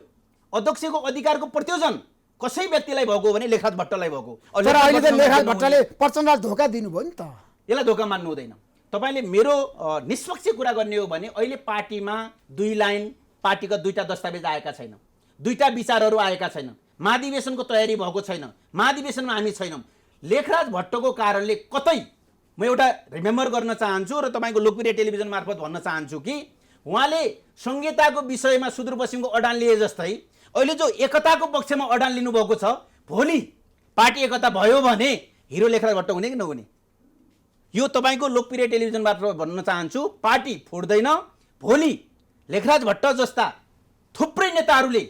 अध्यक्षको अधिकारको प्रतियोजन कसै व्यक्तिलाई भएको भने लेखराज भट्टलाई भएको। तर अहिले त लेखराज भट्टले प्रचण्डलाई धोका दिनुभयो नि त। यसलाई धोका मान्नु हुँदैन। तपाईँले मेरो निष्पक्ष कुरा गर्ने हो भने अहिले पार्टीमा 2 लाइन पार्टीका 2टा दस्तावेज आएका छैन, 2टा विचारहरू आएका छैन, महाधिवेशनको तयारी भएको छैन, महाधिवेशनमा हामी छैनौँ। लेखराज भट्टको कारणले कतै म एउटा रिमेम्बर गर्न चाहन्छु र तपाईँको लोकप्रिय टेलिभिजन मार्फत भन्न चाहन्छु कि उहाँले संहिताको विषयमा सुदूरपश्चिमको अडान लिए जस्तै अहिले जो एकताको पक्षमा अडान लिनुभएको छ, भोलि पार्टी एकता भयो भने हिरो लेखराज भट्ट हुने कि नहुने, यो तपाईँको लोकप्रिय टेलिभिजन मार्फत भन्न चाहन्छु। पार्टी फुट्दैन। भोलि लेखराज भट्ट जस्ता थुप्रै नेताहरूले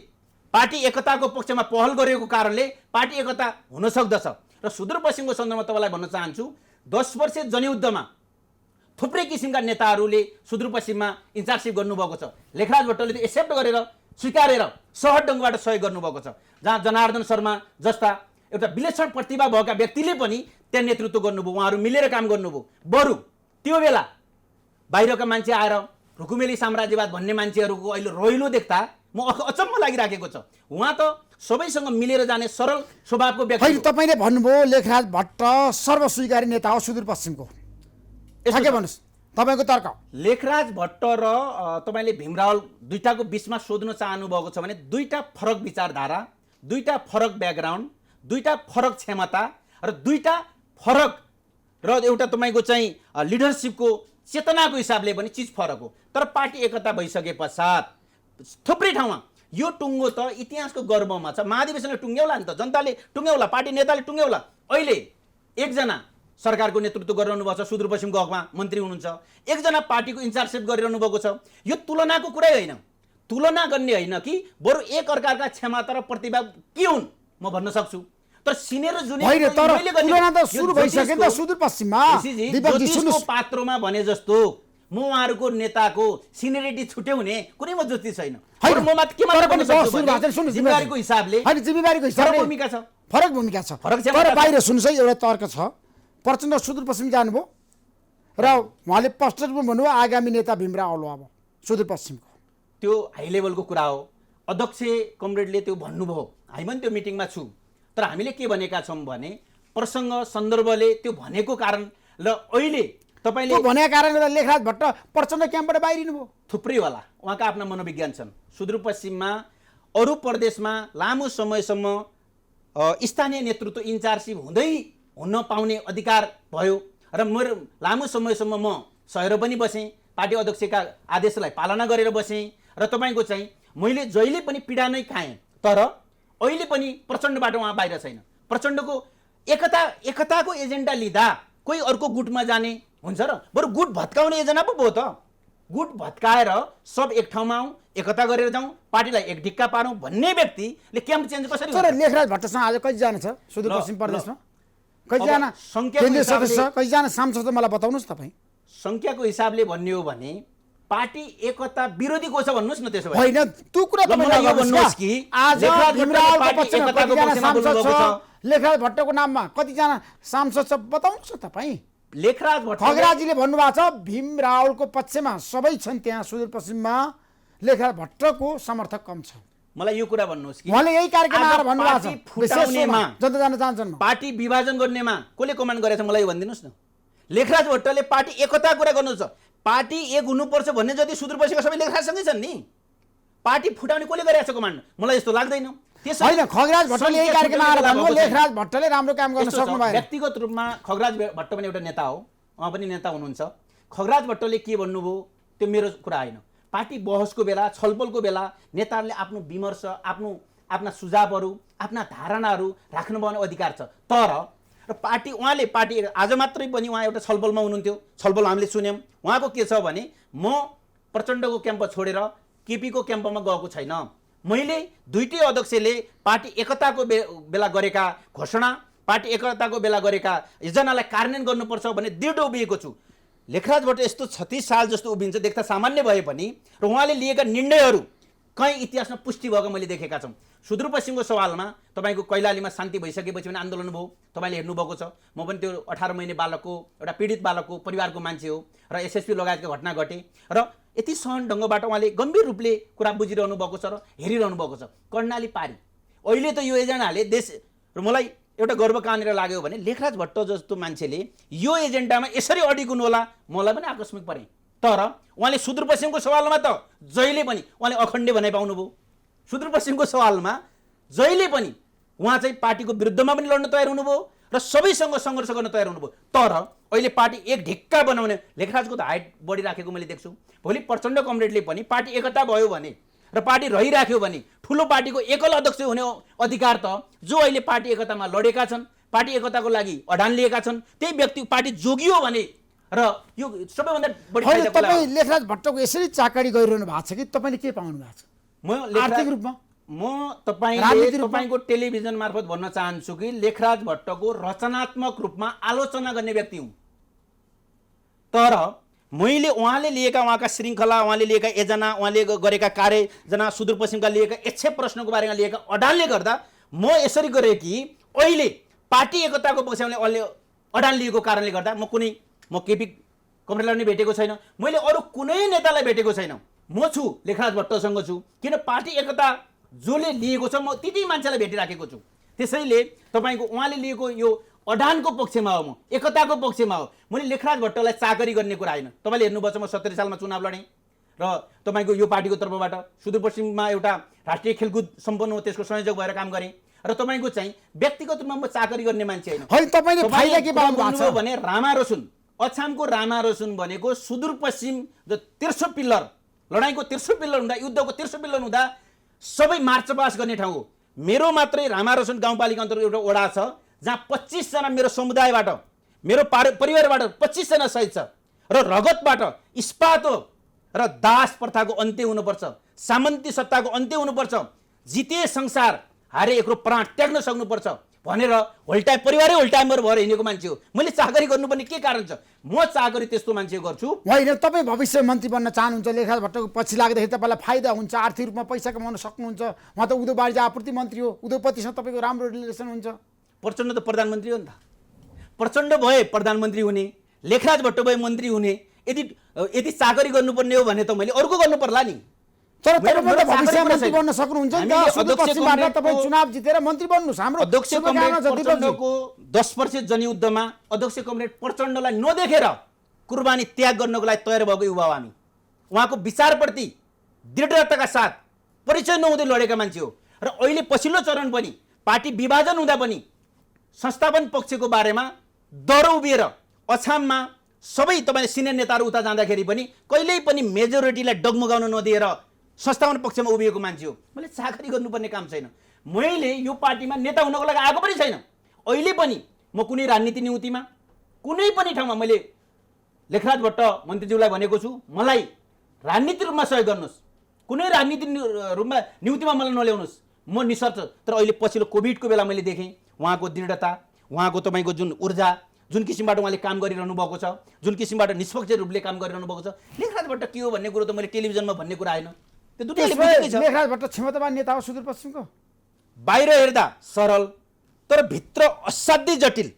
पार्टी एकताको पक्षमा पहल गरेको कारणले पार्टी एकता हुन सक्दछ। र सुदूरपश्चिमको सन्दर्भमा तपाईँलाई भन्न चाहन्छु 10 वर्ष जनयुद्धमा थुप्रै किसिमका नेताहरूले सुदूरपश्चिममा इन्चार्जसिप गर्नुभएको छ। लेखराज भट्टले त एक्सेप्ट गरेर स्वीकारेर सहज ढङ्गबाट सहयोग गर्नुभएको छ। जहाँ जनार्दन शर्मा जस्ता एउटा विलक्षण प्रतिभा भएका व्यक्तिले पनि त्यहाँ नेतृत्व गर्नुभयो, उहाँहरू मिलेर काम गर्नुभयो। बरु त्यो बेला बाहिरका मान्छे आएर रुकुमेली साम्राज्यवाद भन्ने मान्छेहरूको अहिले रोइलो देख्दा म अचम्म लागिराखेको छ। उहाँ त सबैसँग मिलेर जाने सरल स्वभावको व्यक्ति। खै तपाईँले भन्नुभयो लेखराज भट्ट सर्वस्वीकारी नेता हो सुदूरपश्चिमको, के भन्नुहोस् तपाईँको तर्क? लेखराज भट्ट र तपाईँले भीमरावल 2टाको बिचमा सोध्न चाहनु भएको छ भने 2टा फरक विचारधारा, 2टा फरक ब्याकग्राउन्ड, 2टा फरक क्षमता र 2टा फरक र एउटा तपाईँको चाहिँ लिडरसिपको चेतनाको हिसाबले पनि चिज फरक हो। तर पार्टी एकता भइसके पश्चात थुप्रै ठाउँमा यो टुङ्गो त इतिहासको गर्वमा छ। महाधिवेशनले टुङ्ग्याउला नि त, जनताले टुङ्ग्याउला, पार्टी नेताले टुङ्ग्याउला। अहिले एकजना सरकारको नेतृत्व गरिरहनु भएको छ, सुदूरपश्चिमको हकमा मन्त्री हुनुहुन्छ, एकजना पार्टीको इन्चार्जसिप गरिरहनु भएको छ। यो तुलनाको कुरै होइन, तुलना गर्ने होइन कि बरु एक अर्काका क्षमता र प्रतिभा के हुन् म भन्न सक्छु। तर सिनियर जुनियर तुलना त सुरु भइसक्यो त सुदूरपश्चिममा। ज्योतिषको पात्रोमा भने जस्तो म उहाँहरूको नेताको सिनियरिटी छुट्याउने कुनै मजबुती छैन। होइन, म मात्र के तर मात्र पनि भन्न सक्छु सुन्नु भने भएको छ, सुन्नु, जिम्मेवारीको हिसाबले होइन, जिम्मेवारीको हिसाबले भूमिका छ। फरक भूमिका छ। फरक चाहिँ तर एउटा बाहिर सुन्नुहोस् है, एउटा तर्क छ। प्रचण्ड सुदूरपश्चिम जानुभयो र उहाँले स्पष्ट रूपमा भन्नुभयो आगामी नेता भीमराव आउलो अब सुदूरपश्चिमको। त्यो हाई लेभलको कुरा हो। अध्यक्ष कमरेडले त्यो भन्नुभयो, हामी पनि त्यो मिटिङमा छु। तर हामीले के भनेका छौँ भने प्रसङ्ग सन्दर्भले त्यो भनेको कारण ल अहिले तपाईँले त्यो भनेको कारणले गर्दा लेखराज भट्ट प्रचण्ड क्याम्पबाट बाहिरिनु भयो। थुप्रैवाला उहाँका आफ्ना मनोविज्ञान छन्। सुदूरपश्चिममा अरू प्रदेशमा लामो समयसम्म स्थानीय नेतृत्व इन्चार्जसिप हुन पाउने अधिकार भयो र मेरो लामो समयसम्म म सहेर पनि बसेँ, पार्टी अध्यक्षका आदेशलाई पालना गरेर बसेँ र तपाईँको चाहिँ मैले जहिले पनि पीडा नै खाएँ। तर अहिले पनि प्रचण्डबाट उहाँ बाहिर छैन। प्रचण्डको एकताको एजेन्डा लिँदा कोही अर्को गुटमा जाने हुन्छ र? बरु गुट भत्काउने एजेन्डा पो भयो त। गुट भत्काएर सब एक ठाउँमा आउँ, एकता गरेर जाउँ, पार्टीलाई एक ढिक्का पारौँ भन्ने व्यक्तिले क्याम्प चेन्ज कसरी तर लेखराज भट्टसँग आज कतिजना छ सुदूरपश्चिम प्रदेशमा? कतिजना संख्याको केन्द्रीय सदस्य छ, हिसाबले कतिजना सांसद मलाई बताउनुहोस् तपाईँ। संख्याको हिसाबले भन्ने हो भने पार्टी एकता विरोधी को छ भन्नुहोस् न। त्यसो भए होइन, त्यो कुरा ल, मलाई यो भन्नुहोस् कि आज लेखराज भीमरावको पार्टी पक्षमा एकताको कतिजना पक्षमा सांसद बोल्नुभएको छ, छ। लेखराज भट्टको नाममा कतिजना सांसद छ बताउनुहोस् न तपाईँ। लेखराज भट्ट खगराजीले भन्नुभएको छ भीमरावको पक्षमा सबै छन्, त्यहाँ सुदूरपश्चिममा लेखराज भट्टको समर्थक कम छ। मलाई यो कुरा भन्नुहोस् कि उहाँले यही कार्यक्रम आएर आज भन्नुभएको पार्टी छ फुटाउनेमा जनता जान चाहन्छन्। पार्टी विभाजन गर्नेमा कसले कमान्ड गरेछ मलाई यो भनिदिनुहोस् न। लेखराज भट्टले पार्टी एकता कुरा गर्नु छ। पार्टी एक हुनुपर्छ भन्ने जति सुदूरपश्चिमका सबै लेखराजसँगै छन् नि। पार्टी फुटाउने कसले गरेछ कमान्ड? मलाई यस्तो लाग्दैन। होइन, खगराज भट्टले यही कार्यक्रम आएर भन्नुभयो लेखराज भट्टले राम्रो काम गर्न सक्नु भएन। व्यक्तिगत रूपमा खगराज भट्ट पनि एउटा नेता हो, उहाँ पनि नेता हुनुहुन्छ। खगराज भट्टले के भन्नुभयो त्यो मेरो कुरा होइन। पार्टी बहसको बेला, छलफलको बेला नेताहरूले आफ्नो विमर्श, आफ्ना सुझावहरू, आफ्ना धारणाहरू राख्नु पर्ने अधिकार छ। तर पार्टी उहाँले पार्टी आज मात्रै पनि उहाँ एउटा छलफलमा हुनुहुन्थ्यो, छलफल हामीले सुन्यौँ। उहाँको के छ भने म प्रचण्डको क्याम्प छोडेर केपीको क्याम्पमा गएको छैन। मैले दुईटै अध्यक्षले पार्टी एकताको बेला गरेका घोषणा, पार्टी एकताको बेला गरेका योजनालाई कार्यान्वयन गर्नुपर्छ भन्ने दृढ उभिएको छु। लेखराज भट्ट यस्तो 36 साल जस्तो उभिन्छ देख्दा सामान्य भए पनि र उहाँले लिएका निर्णयहरू कहीँ इतिहासमा पुष्टि भएको मैले देखेका छौँ। सुदूरपश्चिमको सवालमा तपाईँको कैलालीमा शान्ति भइसकेपछि पनि आन्दोलन भयो, तपाईँले हेर्नुभएको छ। म पनि त्यो 18 महिने बालकको एउटा पीडित बालकको परिवारको मान्छे हो र एसएसपी लगायतका घटना घटे र यति सहन ढङ्गबाट उहाँले गम्भीर रूपले कुरा बुझिरहनु भएको छ र हेरिरहनु भएको छ। कर्णाली पारी अहिले त यो एजेन्डाले देश र मलाई एउटा गर्व कहाँनिर लाग्यो भने लेखराज भट्ट जस्तो मान्छेले यो एजेन्डामा यसरी अडिगुनु होला मलाई पनि आकस्मिक परे। तर उहाँले सुदूरपश्चिमको सवालमा त जहिले पनि उहाँले अखण्डै भनाइ पाउनुभयो। सुदूरपश्चिमको सवालमा जहिले पनि उहाँ चाहिँ पार्टीको विरुद्धमा पनि लड्न तयार हुनुभयो र सबैसँग सङ्घर्ष गर्न तयार हुनुभयो। तर अहिले पार्टी एक ढिक्का बनाउने लेखराजको त हाइट बढिराखेको मैले देख्छु। भोलि प्रचण्ड कमरेडले पनि पार्टी एकता भयो भने र पार्टी रहिराख्यो भने ठुलो पार्टीको एकल अध्यक्ष हुने अधिकार त जो अहिले पार्टी एकतामा लडेका छन्, पार्टी एकताको लागि अडान लिएका छन्, त्यही व्यक्ति पार्टी जोगियो भने र यो सबैभन्दा बढी फाइदा तपाईँ लेखराज भट्टको यसरी चाकडी गरिरहनु भएको छ कि तपाईँले के पाउनु भएको छ म आर्थिक रूपमा? म तपाईँको टेलिभिजन मार्फत भन्न चाहन्छु कि लेखराज भट्टको रचनात्मक रूपमा आलोचना गर्ने व्यक्ति हुँ। तर मैले उहाँले लिएका उहाँका श्रृङ्खला, उहाँले लिएका एजेन्डा, उहाँले गरेका कार्यजना, सुदूरपश्चिमका लिएका 100 प्रश्नको बारेमा लिएका अडानले गर्दा म यसरी गरेँ कि अहिले पार्टी एकताको पक्षमा अडान लिएको कारणले गर्दा म केपी कमरेडलाई पनि भेटेको छैन, मैले अरू कुनै नेतालाई भेटेको छैन। म छु लेखराज भट्टसँग छु, किन पार्टी एकता जसले लिएको छ म त्यति मान्छेलाई भेटिराखेको छु। त्यसैले तपाईँको उहाँले लिएको यो अडानको पक्षमा हो, म एकताको पक्षमा हो। मैले लेखराज भट्टलाई चाकरी गर्ने कुरा होइन। तपाईँले हेर्नुभएको छ म 70 सालमा चुनाव लडेँ र तपाईँको यो पार्टीको तर्फबाट सुदूरपश्चिममा एउटा राष्ट्रिय खेलकुद सम्पन्न हो, त्यसको संयोजक भएर काम गरेँ र तपाईँको चाहिँ व्यक्तिगत रूपमा म चाकरी गर्ने मान्छे होइन। तपाईँले फाइदा के पाउनु भएको छ भने रामा रोसुन, अछामको रामा रोसुन भनेको सुदूरपश्चिम जो तेर्सो पिल्लर, लडाइँको तेर्सो पिल्लर हुँदा, युद्धको तेर्सो पिल्लर हुँदा सबै मार्चपास गर्ने ठाउँ हो। मेरो मात्रै रामा रोसुन गाउँपालिका अन्तर्गत एउटा वडा छ जहाँ 25 जना मेरो समुदायबाट, मेरो परिवारबाट 25 जना सहित छ र रगतबाट इस्पातो र दास प्रथाको अन्त्य हुनुपर्छ, सामन्ती सत्ताको अन्त्य हुनुपर्छ, जिते संसार हारे एकरो प्राण त्याग्न सक्नुपर्छ भनेर होल्टाइम परिवारै होल्टाइमर भएर हिँडेको मान्छे हो। मैले चाकरी गर्नुपर्ने के कारण छ? म चाकरी त्यस्तो मान्छे गर्छु। होइन, तपाईँ भविष्य मन्त्री बन्न चाहनुहुन्छ, लेखराज भट्टको पछि लाग्दाखेरि तपाईँलाई फाइदा हुन्छ, आर्थिक रूपमा पैसा कमाउन सक्नुहुन्छ। उहाँ त उद्योग वाणिज्य आपूर्ति मन्त्री हो, उद्योगपतिसँग तपाईँको राम्रो रिलेसन हुन्छ। प्रचण्ड त प्रधानमन्त्री हो नि त। प्रचण्ड भए प्रधानमन्त्री हुने, लेखराज भट्ट भए मन्त्री हुने। यदि चाकरी गर्नुपर्ने हो भने त मैले अर्को गर्नु पर्ला नि। तर तपाईँ त भविष्य मन्त्री बन्न सक्नुहुन्छ नि त। सुदूरपश्चिमबाट तपाईँ चुनाव जितेर मन्त्री बन्नुहोस्। हाम्रो अध्यक्ष कमरेड प्रचण्डको 10% जनयुद्धमा अध्यक्ष कमरेड प्रचण्डलाई नदेखेर कुर्बानी त्याग गर्नको लागि तयार भएको युवा हो हामी। उहाँको विचारप्रति दृढताका साथ परिचय नहुँदै लडेका मान्छे हो। र अहिले पछिल्लो चरण पनि पार्टी विभाजन हुँदा पनि संस्थापन पक्षको बारेमा डर उभिएर अछाममा सबै तपाईले सिनियर नेताहरू उता जाँदाखेरि पनि कहिल्यै पनि मेजोरिटीलाई डगमगाउन नदिएर संस्थापन पक्षमा उभिएको मान्छे हो। मैले चाकरी गर्नुपर्ने काम छैन। मैले यो पार्टीमा नेता हुनको लागि आएको पनि छैन। अहिले पनि म कुनै राजनीति नियुक्तिमा कुनै पनि ठाउँमा मैले लेखराज भट्ट मन्त्रीज्यूलाई भनेको छु, मलाई राजनीतिक रूपमा सहयोग गर्नुहोस्, कुनै राजनीति रूपमा नियुक्तिमा मलाई नल्याउनुहोस्, म निशर्त। तर अहिले पछिल्लो कोभिडको बेला मैले देखेँ उहाँको दृढता, उहाँको तपाईँको जुन ऊर्जा, जुन किसिमबाट उहाँले काम गरिरहनु भएको छ, जुन किसिमबाट निष्पक्ष रूपले काम गरिरहनु भएको छ। लेखराज भट्ट के हो भन्ने कुरो त मैले टेलिभिजनमा भन्ने कुरा आएन। त्यो दुटैले बुझेकै छ। लेखराज भट्ट क्षमतावान नेता हो सुदूरपश्चिमको। बाहिर हेर्दा सरल, तर भित्र असाध्यै जटिल,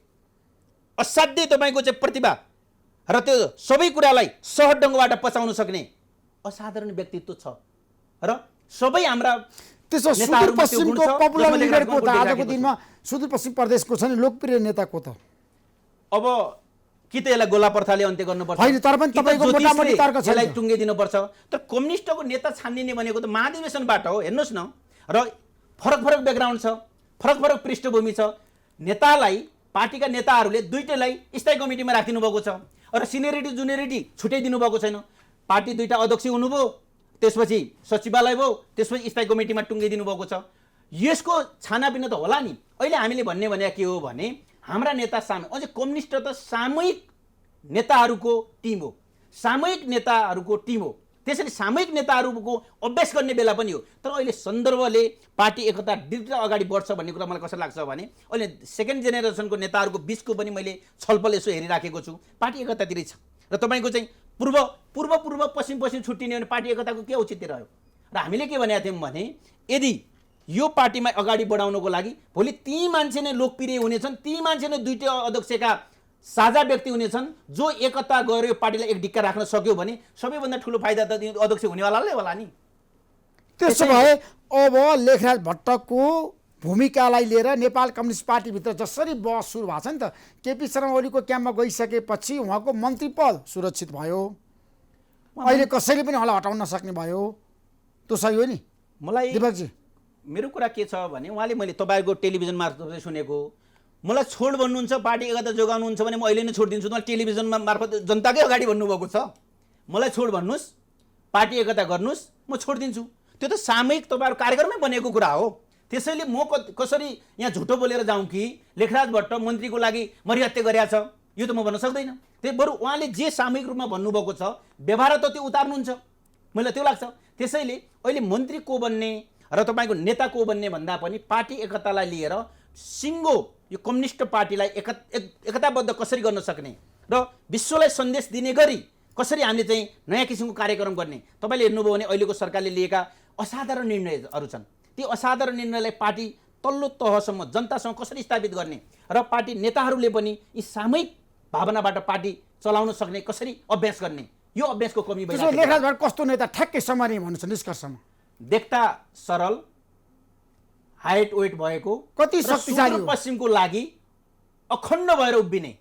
असाध्यै तपाईँको चाहिँ प्रतिभा र त्यो सबै कुरालाई सहज ढङ्गबाट पचाउन सक्ने असाधारण व्यक्तित्व छ। र सबै हाम्रा त्यसो सुदूरपश्चिमको पपुलर लिडरको त आजको दिनमा सुदूरपश्चिम प्रदेशको छ नि लोकप्रिय नेताको त अब कि त यसलाई गोला प्रथाले अन्त्य गर्नुपर्छ, होइन, तर पनि तपाईँको मोटामोटी तर्क छ, यसलाई टुङ्गिदिनुपर्छ। तर कम्युनिस्टको नेता छानिने भनेको त महाधिवेशनबाट हो। हेर्नुहोस् न, र फरक फरक ब्याकग्राउन्ड छ, फरक फरक पृष्ठभूमि छ। नेतालाई पार्टीका नेताहरूले दुईटैलाई स्थायी कमिटीमा राखिदिनु भएको छ र सिनियरिटी जुनियरिटी छुट्याइदिनु भएको छैन। पार्टी दुईटा अध्यक्ष हुनुभयो, त्यसपछि सचिवालय भयो, त्यसपछि स्थायी कमिटीमा टुङ्गिदिनु भएको छ। यसको छानाबिना त होला नि। अहिले हामीले भन्ने के हो भने हाम्रा नेता अझै कम्युनिस्ट त सामूहिक नेताहरूको टिम हो, सामूहिक नेताहरूको टिम हो। त्यसैले सामूहिक नेताहरूको अभ्यास गर्ने बेला पनि हो। तर अहिले सन्दर्भले पार्टी एकता दृढ अगाडि बढ्छ भन्ने कुरा मलाई कसरी लाग्छ भने अहिले सेकेन्ड जेनेरेसनको नेताहरूको बिचको पनि मैले छलफल यसो हेरिराखेको छु। पार्टी एकतातिरै छ। र तपाईँको चाहिँ पूर्व पश्चिम छुट्टिने भने पार्टी एकताको के औचित्य रह्यो? र हामीले के भनेका थियौँ भने यदि यो पार्टीमा अगाडि बढाउनको लागि भोलि ती मान्छे नै लोकप्रिय हुनेछन्, ती मान्छे नै दुईटै अध्यक्षका साझा व्यक्ति हुनेछन् जो एकता गएर यो पार्टीलाई एक ढिक्का राख्न सक्यो भने सबैभन्दा ठुलो फाइदा त अध्यक्ष हुनेवालाले होला नि। त्यसो भए अब लेखराज भट्टको भूमिकालाई लिएर नेपाल कम्युनिस्ट पार्टीभित्र जसरी बहस सुरु भएको छ नि त, केपी शर्मा ओलीको क्याम्पमा गइसकेपछि उहाँको मन्त्री पद सुरक्षित भयो, अहिले कसैले पनि उहाँलाई हटाउन नसक्ने भयो। त्यो सही हो नि? मलाई दिपकजी मेरो कुरा के छ भने उहाँले मैले तपाईँको टेलिभिजन मार्फत सुनेको, मलाई छोड भन्नुहुन्छ, पार्टी एकता जोगाउनुहुन्छ भने म अहिले नै छोडिदिन्छु। उहाँले टेलिभिजनमा मार्फत जनताकै अगाडि भन्नुभएको छ, मलाई छोड भन्नुहोस्, पार्टी एकता गर्नुहोस्, म छोडिदिन्छु। त्यो त सामूहिक तपाईँहरू कार्यक्रममै बनेको कुरा हो। त्यसैले म कसरी यहाँ झुटो बोलेर जाउँ कि लेखराज भट्ट मन्त्रीको लागि मरिहत्या गरेका छ, यो त म भन्न सक्दैन। त्यही बरु उहाँले जे सामूहिक रूपमा भन्नुभएको छ व्यवहार त त्यो उतार्नुहुन्छ, मलाई त्यो लाग्छ। त्यसैले अहिले मन्त्री को बन्ने र तपाईँको नेता को बन्ने भन्दा पनि पार्टी एकतालाई लिएर सिङ्गो यो कम्युनिस्ट पार्टीलाई एकताबद्ध कसरी गर्न सक्ने र विश्वलाई सन्देश दिने गरी कसरी हामीले चाहिँ नयाँ किसिमको कार्यक्रम गर्ने। तपाईँले हेर्नुभयो भने अहिलेको सरकारले लिएका असाधारण निर्णयहरू छन्। ती असाधारण निर्णयलाई पार्टी तल्लो तहसम्म जनतासँग कसरी स्थापित गर्ने र पार्टी नेताहरूले पनि यी सामूहिक भावनाबाट पार्टी चलाउन सक्ने कसरी अभ्यास गर्ने, यो अभ्यासको कमी भइरहेको छ। लेखराज भट्ट कस्तो नेता ठ्याक्कै समरी भन्नुहुन्छ निष्कर्षमा? देख्दा सरल, हाइट वेट भएको, कति शक्तिशाली हो, पश्चिमको लागि अखण्ड भएर उभिने,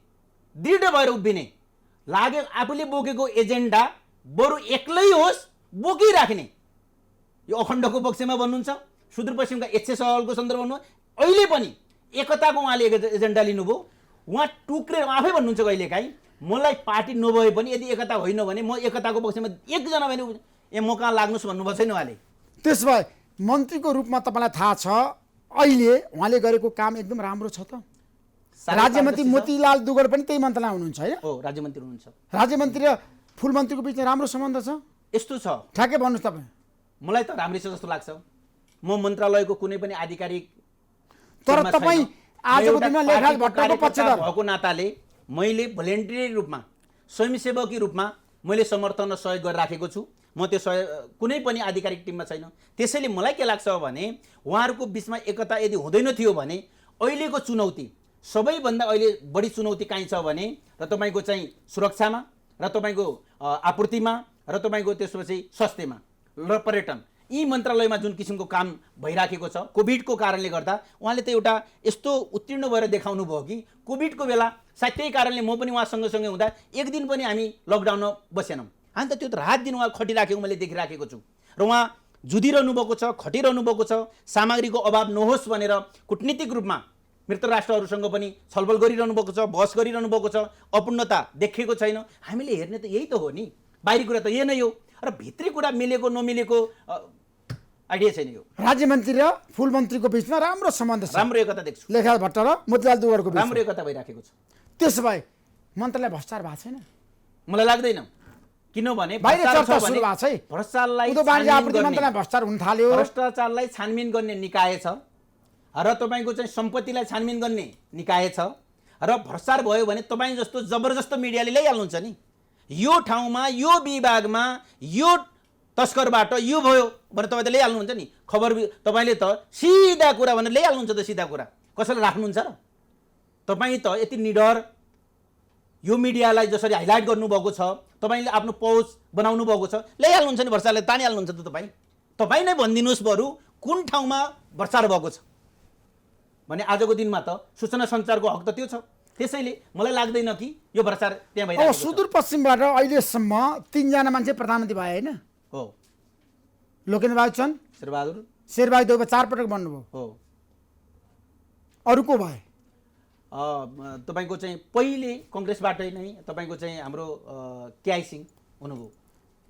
दृढ भएर उभिने, लाग्यो आफूले बोकेको एजेन्डा बरु एक्लै होस् बोकिराख्ने। यो अखण्डको पक्षमा भन्नुहुन्छ, सुदूरपश्चिमका एचए सहलको सन्दर्भमा अहिले पनि एकताको उहाँले एजेन्डा लिनुभयो। उहाँ टुक्रेर आफै भन्नुहुन्छ कहिलेकाहीँ मलाई पार्टी नभए पनि यदि एकता होइन भने म एकताको पक्षमा एकजना भने म कहाँ लाग्नुहोस् भन्नुभएको छैन उहाँले। त्यसो भए मन्त्रीको रूपमा तपाईँलाई थाहा छ अहिले उहाँले गरेको काम एकदम राम्रो छ त? राज्यमन्त्री मोतीलाल दुगर पनि त्यही मन्त्रालयमा हुनुहुन्छ होइन? हो, राज्यमन्त्री हुनुहुन्छ। राज्यमन्त्री र फुल मन्त्रीको बिचमा राम्रो सम्बन्ध छ? यस्तो छ, ठ्याक्कै भन्नुहोस् तपाईँ। मलाई त राम्रै छ जस्तो लाग्छ। म मन्त्रालयको कुनै पनि आधिकारिक तर तपाईँ आजको दिनमा लेखराज भट्टको पक्षधर भएको नाताले मैले भोलिन्टियरी रूपमा स्वयंसेवकी रूपमा मैले समर्थन र सहयोग गरिराखेको छु। म त्यो सहयोग कुनै पनि आधिकारिक टिममा छैन। त्यसैले मलाई के लाग्छ भने उहाँहरूको बिचमा एकता यदि हुँदैन थियो भने अहिलेको चुनौती सबैभन्दा अहिले बढी चुनौती कहीँ छ भने र तपाईँको चाहिँ सुरक्षामा र तपाईँको आपूर्तिमा र तपाईँको त्यसपछि स्वास्थ्यमा र पर्यटन यी मन्त्रालयमा जुन किसिमको काम भइराखेको छ कोभिडको कारणले गर्दा उहाँले त एउटा यस्तो उत्तीर्ण भएर देखाउनु भयो कि कोभिडको बेला सायद त्यही कारणले म पनि उहाँ सँगसँगै हुँदा एक दिन पनि हामी लकडाउनमा बसेनौँ। अनि त त्यो त रात दिन उहाँ खटिराखेको मैले देखिराखेको छु र उहाँ जुधिरहनु भएको छ, खटिरहनु भएको छ, सामग्रीको अभाव नहोस् भनेर कूटनीतिक रूपमा मृत राष्ट्रहरूसँग पनि छलफल गरिरहनु भएको छ, बहस गरिरहनु भएको छ। अपूर्णता देखिएको छैन। हामीले हेर्ने त यही त हो नि, बाहिरी कुरा त यही नै हो र भित्री कुरा मिलेको नमिलेको आइडिया छैन। यो राज्य मन्त्री र फुल मन्त्रीको बिचमा राम्रो सम्बन्ध छ, राम्रो एकता देख्छु। लेखराज भट्ट र मोतीलाल दुवर्को बिचमा राम्रो एकता भइराखेको छ। त्यसो भए मन्त्रालय भ्रष्टाचार भएको छैन मलाई लाग्दैन, किनभने बाहिर चर्चा सुरु भएको छ है। भ्रष्टाचारलाई उद्योग वाणिज्य आपूर्ति मन्त्रालय भ्रष्टाचार हुन थाल्यो। भ्रष्टाचारलाई छानबिन गर्ने निकाय छ र तपाईँको चाहिँ सम्पत्तिलाई छानबिन गर्ने निकाय छ र भ्रष्टाचार भयो भने तपाईँ जस्तो जबरजस्त मिडियाले ल्याइहाल्नुहुन्छ नि। यो ठाउँमा यो विभागमा यो तस्करबाट यो भयो भनेर तपाईँ त ल्याइहाल्नुहुन्छ नि। खबर तपाईँले त सिधा कुरा भनेर ल्याइहाल्नुहुन्छ त। सिधा कुरा कसैलाई राख्नुहुन्छ र? तपाईँ त यति निडर यो मिडियालाई जसरी हाइलाइट गर्नुभएको छ, तपाईँले आफ्नो पहुँच बनाउनु भएको छ, ल्याइहाल्नुहुन्छ नि। भ्रष्टाचारलाई तानिहाल्नुहुन्छ त तपाईँ। तपाईँ नै भनिदिनुहोस् बरु कुन ठाउँमा भ्रष्टाचार भएको छ भने आजको दिनमा त सूचना सञ्चारको हक त त्यो छ। त्यसैले मलाई लाग्दैन कि यो भ्रष्टाचार त्यहाँ भइरहेको छ। सुदूरपश्चिमबाट अहिलेसम्म 3 जना मान्छे प्रधानमन्त्री भए होइन? हो। लोकेन्द्र बहादुर चन्द, शेरबहादुर देउवा 4 पटक बन्नुभयो। हो। अरू को भए? तपाईको चाहिँ पहिले कङ्ग्रेसबाटै नै तपाईको चाहिँ हाम्रो केआई सिंह हुनुभयो।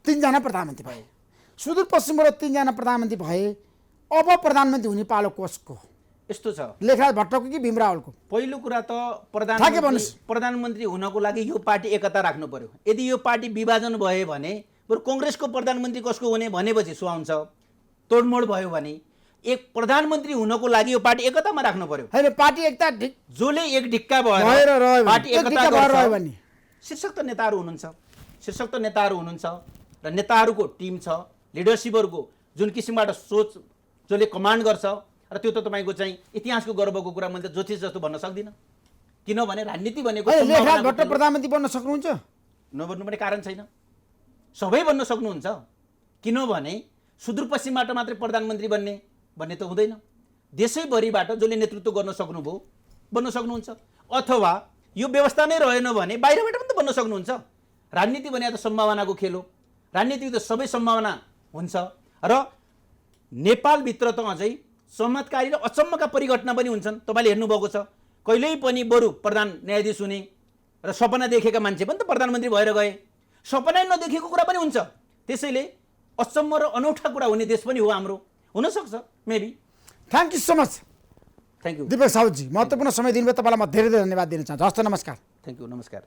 3 जना प्रधानमन्त्री भए। सुदूरपश्चिमबाट 3 जना प्रधानमन्त्री भए। अब प्रधानमन्त्री हुने पालो कसको? यस्तो छ, लेखराज भट्टको कि भीम रावलको? पहिलो कुरा त प्रधानमन्त्री हुनको लागि यो पार्टी एकता राख्नु पर्यो। यदि यो पार्टी विभाजन भयो भने बरु कङ्ग्रेसको प्रधानमन्त्री कसको हुने भनेपछि सुहाउँछ। तोडमोड भयो भने एक प्रधानमन्त्री हुनको लागि यो पार्टी एकतामा राख्नु पर्यो। हैन, पार्टी एकता जसले एक ढिक्का भएर पार्टी एकता गर्छ भने शीर्षक त नेताहरू हुनुहुन्छ। शीर्षक त नेताहरू हुनुहुन्छ र नेताहरूको टिम छ, लिडरसिपहरूको जुन किसिमबाट सोच जसले कमान्ड गर्छ र त्यो त तपाईँको चाहिँ इतिहासको गर्वको कुरा मैले त ज्योतिष जस्तो भन्न सक्दिनँ। किनभने राजनीति भनेको लेखराज भट्ट प्रधानमन्त्री बन्न सक्नुहुन्छ? नबन्नु पनि कारण छैन, सबै बन्न सक्नुहुन्छ। किनभने सुदूरपश्चिमबाट मात्रै प्रधानमन्त्री भन्ने त हुँदैन। देशैभरिबाट जसले नेतृत्व गर्न सक्नुभयो बन्न सक्नुहुन्छ। अथवा यो व्यवस्था नै रहेन भने बाहिरबाट पनि त बन्न सक्नुहुन्छ। राजनीति भने त सम्भावनाको खेल हो। राजनीति त सबै सम्भावना हुन्छ र नेपालभित्र त अझै चमत्कारी र अचम्मका परिघटना पनि हुन्छन्। तपाईँले हेर्नुभएको छ, कहिल्यै पनि बरु प्रधान न्यायाधीश हुने र सपना देखेका मान्छे पनि त प्रधानमन्त्री भएर गए। सपना नदेखेको कुरा पनि हुन्छ। त्यसैले अचम्म र अनौठा कुरा हुने देश पनि हो हाम्रो। हुनसक्छ maybe. Thank you so much. Thank you Dipesh साउदजी, महत्त्वपूर्ण समय दिनुभयो। तपाईँलाई म धेरै धेरै धन्यवाद दिन चाहन्छु। हस्त, नमस्कार। थ्याङ्क यू, नमस्कार।